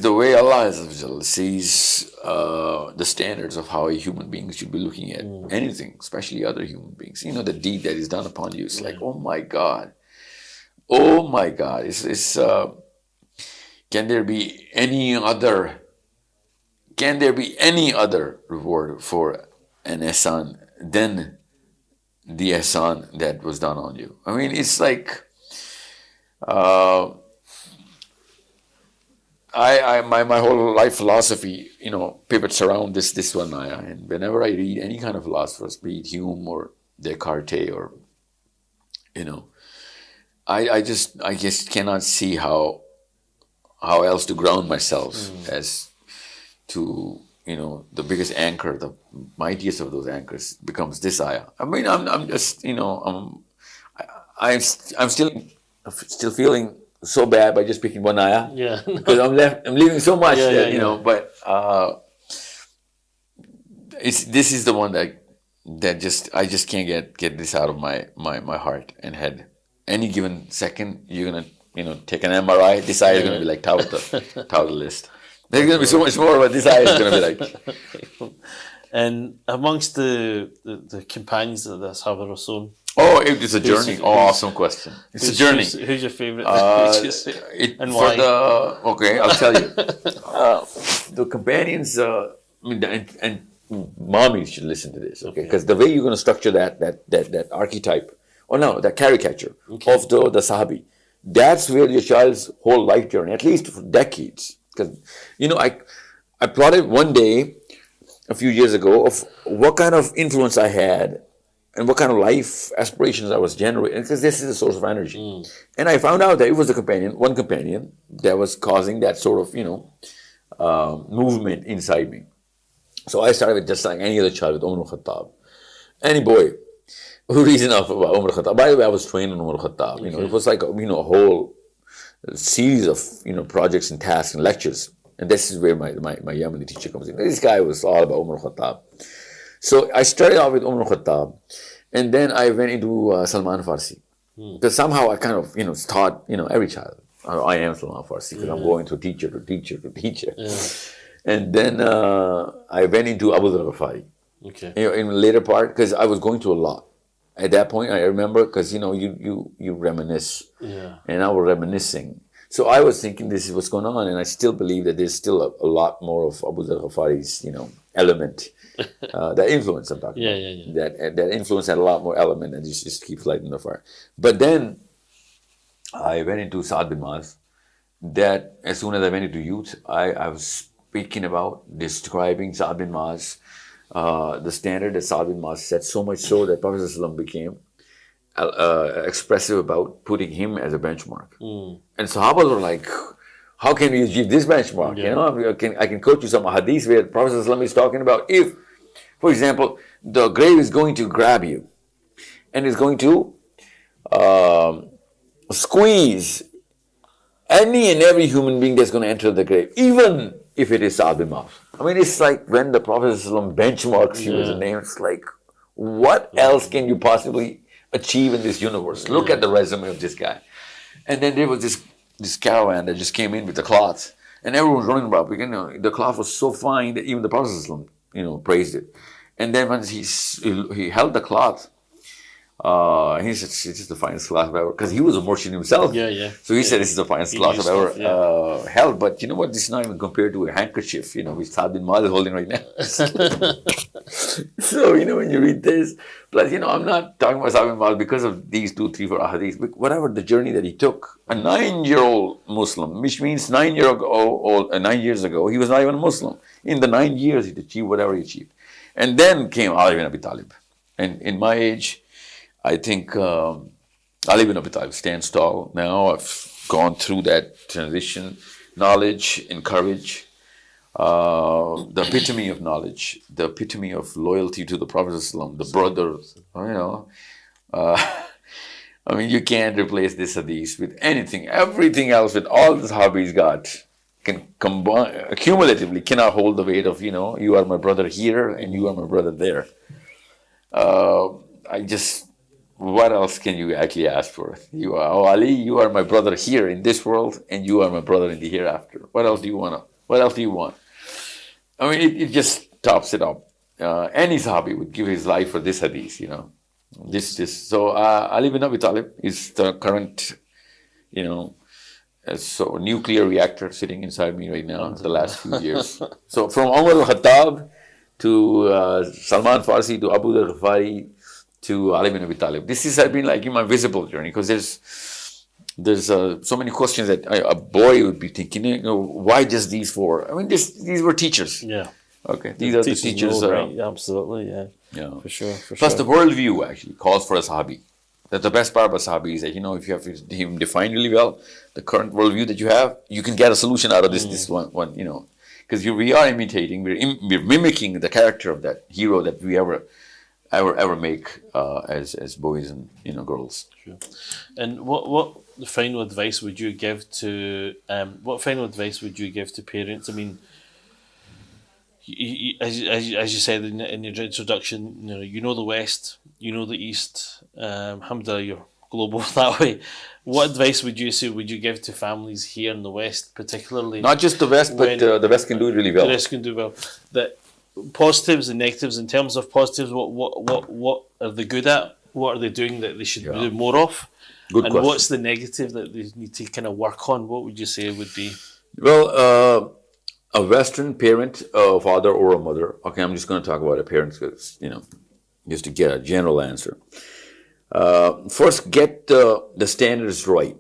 the way Allah sees the standards of how a human being should be looking at anything, especially other human beings. The deed that is done upon you. It's like, oh my God. It's can there be any other reward for an ihsan than the ihsan that was done on you? It's like. My whole life philosophy, pivots around this one ayah. And whenever I read any kind of philosophers, be it Hume or Descartes or, I just cannot see how else to ground myself as to, the biggest anchor, the mightiest of those anchors becomes this ayah. I'm just, I'm still feeling so bad by just picking one ayah. Yeah. Because I'm leaving so much that, you know, but this is the one that just I just can't get this out of my heart and head. Any given second, you're gonna take an MRI. This eye is gonna be like top of the list. There's gonna be so much more, but this eye is gonna be like. And amongst the companions of the Ashab Rasul. Oh, it's a journey. Awesome question. It's a journey. Who's your favorite? And why? Okay, I'll tell you. The companions, and mommies should listen to this, okay? Because the way you're going to structure that archetype, that caricature of the Sahabi, that's where your child's whole life journey, at least for decades. Because, I plotted one day, a few years ago, of what kind of influence I had and what kind of life aspirations I was generating, because this is a source of energy. And I found out that it was one companion that was causing that sort of, movement inside me. So I started with just like any other child with Umar al-Khattab. Any boy who reads enough about Umar al-Khattab. By the way, I was trained on Umar al-Khattab. It was like, a whole series of, projects and tasks and lectures. And this is where my Yemeni teacher comes in. This guy was all about Umar al-Khattab. So I started off with Umar al-Khattab, and then I went into Salman Farsi. Because somehow I kind of, taught, every child, I am Salman Farsi, because I'm going to teacher to teacher to teacher. Yeah. And then I went into Abu Dharr Ghafari. Okay. In the later part, because I was going through a lot. At that point, I remember, because, you reminisce. Yeah. And I was reminiscing. So I was thinking this is what's going on, and I still believe that there's still a lot more of Abu Dharr Ghafari's, element. That influence I'm talking about. Yeah. That influence had a lot more element, and just keeps lighting the fire. But then I went into Saad bin Muaz. That as soon as I went into youth, I was speaking about, describing Saad bin Muaz, the standard that Saad bin Muaz set, so much so that Prophet ﷺ became expressive about putting him as a benchmark. And Sahabas were like, how can we achieve this benchmark? Yeah. I can quote you some hadith where Prophet ﷺ is talking about, if, for example, the grave is going to grab you and is going to squeeze any and every human being that's going to enter the grave, even if it is Saad bin Muaz. I mean, it's like when the Prophet ﷺ benchmarks you as a name, it's like, what else can you possibly achieve in this universe? Look at the resume of this guy. And then there was this caravan that just came in with the cloth, and everyone was running about. The cloth was so fine that even the Prophet ﷺ, praised it. And then when he held the cloth, he said, "This is the finest cloth I've ever," because he was a murshid himself. Yeah. So he said, "This is the finest cloth I've ever held." But you know what? This is not even compared to a handkerchief, which Saad bin Muaz is holding right now. So when you read this, plus I'm not talking about Saad bin Muaz because of these 2, 3, 4 ahadith, but whatever the journey that he took. A 9-year-old Muslim, which means 9 years ago, he was not even a Muslim. In the 9 years, he'd achieved whatever he achieved, and then came Ali bin Abi Talib, and in my age, I think Ali bin Abi Talib stands tall now. I've gone through that transition, knowledge and courage, the epitome of knowledge, the epitome of loyalty to the Prophet ﷺ, the brother, I mean, you can't replace this hadith with anything. Everything else with all the Sahabis got can combine, cumulatively cannot hold the weight of, you are my brother here and you are my brother there. What else can you actually ask for? Ali, you are my brother here in this world, and you are my brother in the hereafter. What else do you want? What else do you want? I mean, it just tops it up. Any Sahabi would give his life for this hadith, So Ali bin Abi Talib is the current, so nuclear reactor sitting inside me right now the last few years. So from Umar al-Khattab to Salman Farsi to Abu Dharr Ghafari to Ali bin Abi Talib. This has been like my visible journey, because there's so many questions that a boy would be thinking, why just these 4? I mean, these were teachers. Yeah. Okay, these are the teachers. Right? Absolutely, yeah. For sure. Plus, the worldview actually calls for a Sahabi. That the best part about Sahabi is that, if you have him defined really well, the current worldview that you have, you can get a solution out of this one, because we are imitating, we're mimicking the character of that hero that we ever ever make as boys and girls. Sure. And what final advice would you give to parents? I mean, as you said in your introduction, you know the West, you know the East. Alhamdulillah, you're global that way. What advice would you give to families here in the West, particularly? Not just the West, but the West can do it really well. The West can do well. The positives and negatives. In terms of positives, what are they good at? What are they doing that they should do more of? Good question. What's the negative that they need to kind of work on? What would you say would be? Well, a Western parent, a father or a mother. Okay, I'm just going to talk about a parent because just to get a general answer. First, get the standards right.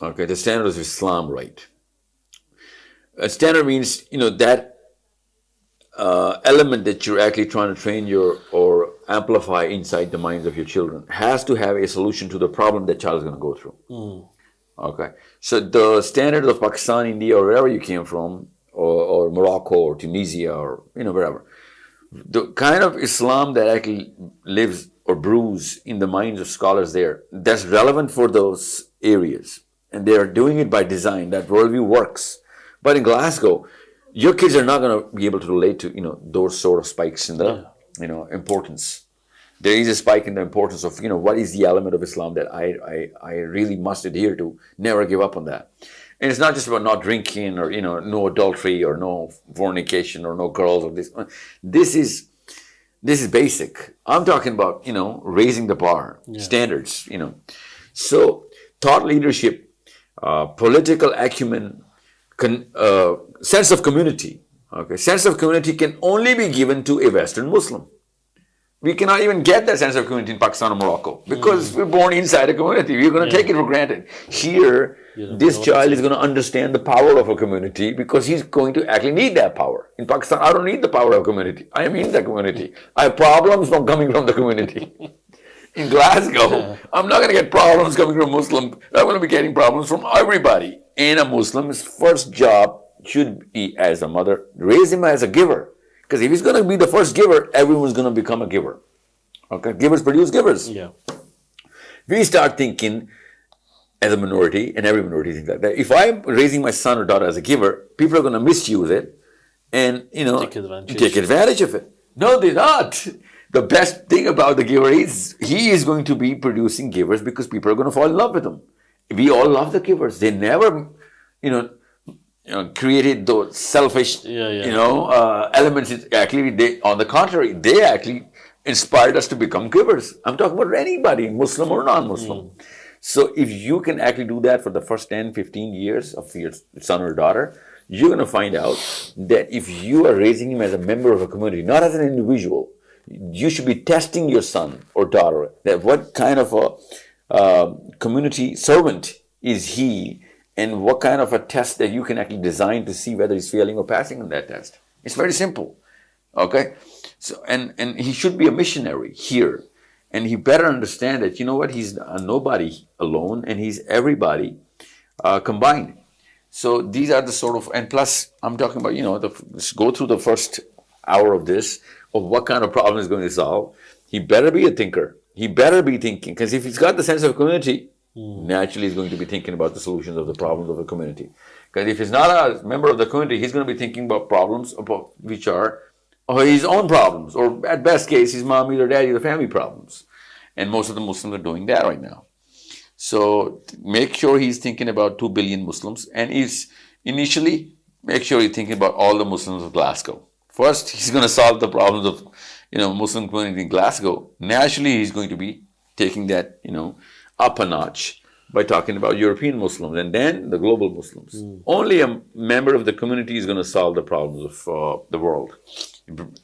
Okay, the standards of Islam right. A standard means that element that you're actually trying to train or amplify inside the minds of your children has to have a solution to the problem that child is going to go through. Okay, so the standard of Pakistan, India, or wherever you came from, or Morocco, or Tunisia, or wherever, the kind of Islam that actually lives or brews in the minds of scholars there, that's relevant for those areas, and they are doing it by design. That worldview works, but in Glasgow, your kids are not going to be able to relate to those sort of spikes in the importance. There is a spike in the importance of what is the element of Islam that I really must adhere to. Never give up on that. And it's not just about not drinking or no adultery or no fornication or no girls or this. This is basic. I'm talking about raising the bar, standards. So thought leadership, political acumen, sense of community. Okay, sense of community can only be given to a Western Muslim. We cannot even get that sense of community in Pakistan or Morocco because we're born inside a community. We're going to take it for granted. Here, this child is going to understand the power of a community because he's going to actually need that power. In Pakistan, I don't need the power of a community. I am in the community. I have problems from coming from the community. In Glasgow, I'm not going to get problems coming from Muslim. I'm going to be getting problems from everybody. And a Muslim's first job should be, as a mother, raise him as a giver. Because if he's going to be the first giver, everyone's going to become a giver. Okay, givers produce givers. Yeah. We start thinking as a minority, and every minority thinks like that. If I'm raising my son or daughter as a giver, people are going to misuse it and take advantage of it. No, they're not. The best thing about the giver is he is going to be producing givers because people are going to fall in love with him. We all love the givers. They never, created those selfish, elements. Actually, on the contrary, they actually inspired us to become givers. I'm talking about anybody, Muslim or non-Muslim. So if you can actually do that for the first 10, 15 years of your son or daughter, you're going to find out that if you are raising him as a member of a community, not as an individual, you should be testing your son or daughter that what kind of a community servant is he, and what kind of a test that you can actually design to see whether he's failing or passing on that test. It's very simple. Okay? So and he should be a missionary here. And he better understand that, he's a nobody alone and he's everybody combined. So these are the sort of, and plus I'm talking about, let's go through the first hour of this, of what kind of problem he's going to solve. He better be a thinker. He better be thinking, because if he's got the sense of community, naturally he's going to be thinking about the solutions of the problems of the community. Because if he's not a member of the community, he's going to be thinking about problems which are his own problems, or at best case, his mommy or daddy, the family problems. And most of the Muslims are doing that right now. So make sure he's thinking about 2 billion Muslims, and initially make sure he's thinking about all the Muslims of Glasgow. First, he's going to solve the problems of Muslim community in Glasgow. Naturally, he's going to be taking that up a notch by talking about European Muslims and then the global Muslims. Only a member of the community is going to solve the problems of the world,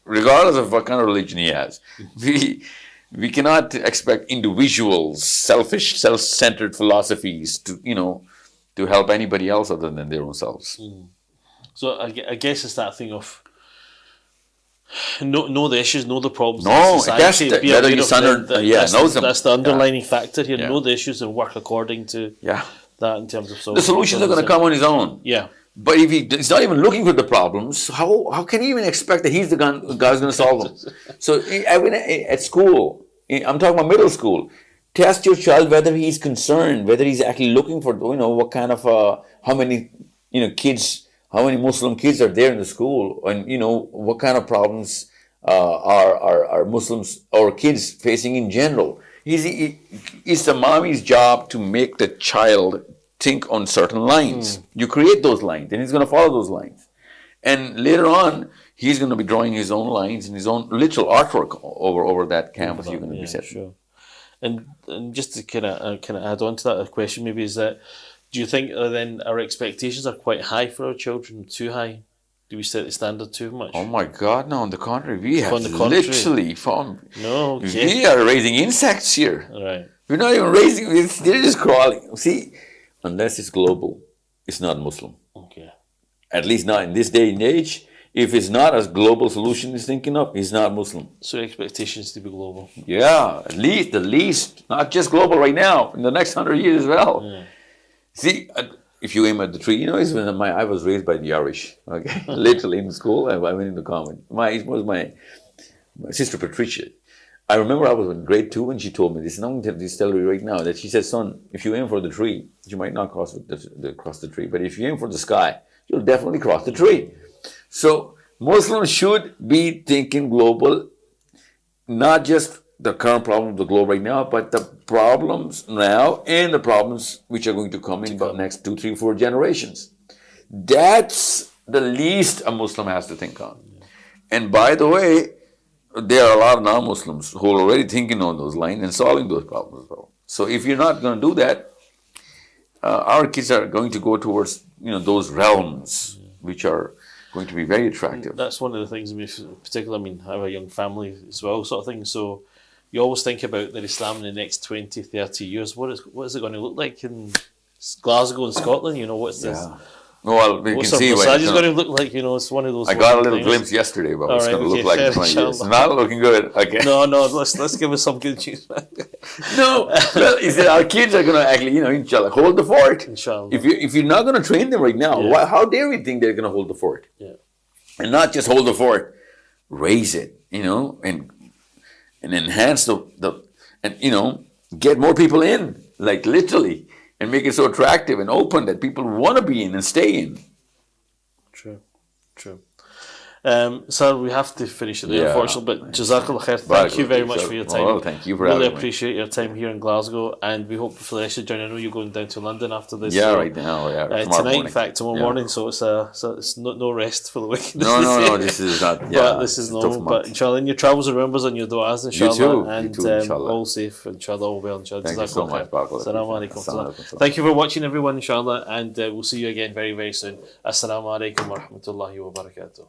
regardless of what kind of religion he has. We cannot expect individuals, selfish, self-centered philosophies to help anybody else other than their own selves. So I guess it's that thing of know the issues, know the problems. No, that's whether your son knows them. That's the underlining factor here. Yeah. Know the issues and work according to that in terms of solving. The solutions are going to come on his own. Yeah. But if he's not even looking for the problems, how can he even expect that he's the guy who's going to solve them? So at school, I'm talking about middle school, test your child whether he's concerned, whether he's actually looking for, what kind of, how many, kids, how many Muslim kids are there in the school, and, what kind of problems are Muslims or kids facing in general. It's the mommy's job to make the child think on certain lines. You create those lines, and he's going to follow those lines. And later on, he's going to be drawing his own lines and his own literal artwork over that canvas you're going to be setting. Sure. And just to kind of add on to that, a question maybe is that, do you think then our expectations are quite high for our children, too high? Do we set the standard too much? Oh my God, no, on the contrary. We have literally No, okay. We are raising insects here. Right. We're not even raising, they're just crawling. See, unless it's global, it's not Muslim. Okay. At least not in this day and age. If it's not a global solution he's thinking of, he's not Muslim. So expectations to be global. Yeah, at least, not just global right now, in the next 100 years as well. Yeah. See, if you aim at the tree, I was raised by the Irish, okay? Literally in school, I went into convent. It was my sister Patricia. I remember I was in grade 2 and she told me this, and I'm going to tell you right now, that she said, son, if you aim for the tree, you might not cross the tree, but if you aim for the sky, you'll definitely cross the tree. So Muslims should be thinking global, not just the current problem of the globe right now, but the problems now and the problems which are going to come in the next 2, 3, 4 generations. That's the least a Muslim has to think on. And by the way, there are a lot of non-Muslims who are already thinking on those lines and solving those problems as well. So if you're not going to do that, our kids are going to go towards those realms which are going to be very attractive. That's one of the things, in particular, I have a young family as well, sort of thing. So you always think about the Islam in the next 20, 30 years. What is it going to look like in Glasgow and Scotland? What's this? Well, we can see what it's going to look like. It's one of those. I got a little glimpse yesterday about what's going to look like in 20 years. It's not looking good. Okay. No. Let's give us some good news. No. Well, he said our kids are going to actually, inshallah, hold the fort. Inshallah. If you're not going to train them right now, how dare we think they're going to hold the fort? Yeah. And not just hold the fort, raise it, and enhance get more people in, like literally. And make it so attractive and open that people want to be in and stay in. True. Sir, we have to finish it there, unfortunately, but Jazakallah khair, thank you very much for your time. Well, thank you for having me. Really appreciate your time here in Glasgow, and we hope for the rest of the journey. I know you're going down to London after this. Yeah, right now, tonight, morning. in fact, tomorrow morning, so it's no rest for the wicked. No, this is not, but this is normal, but inshallah, in your travels, remember us on your du'as, inshallah, you too, inshallah. All safe, inshallah, all well, inshallah. Thank you so much, Assalamu alaikum. Thank you for watching, everyone, inshallah, and we'll see you again very, very soon. Assalamu alaikum wa rahmatullahi wa barakatuh.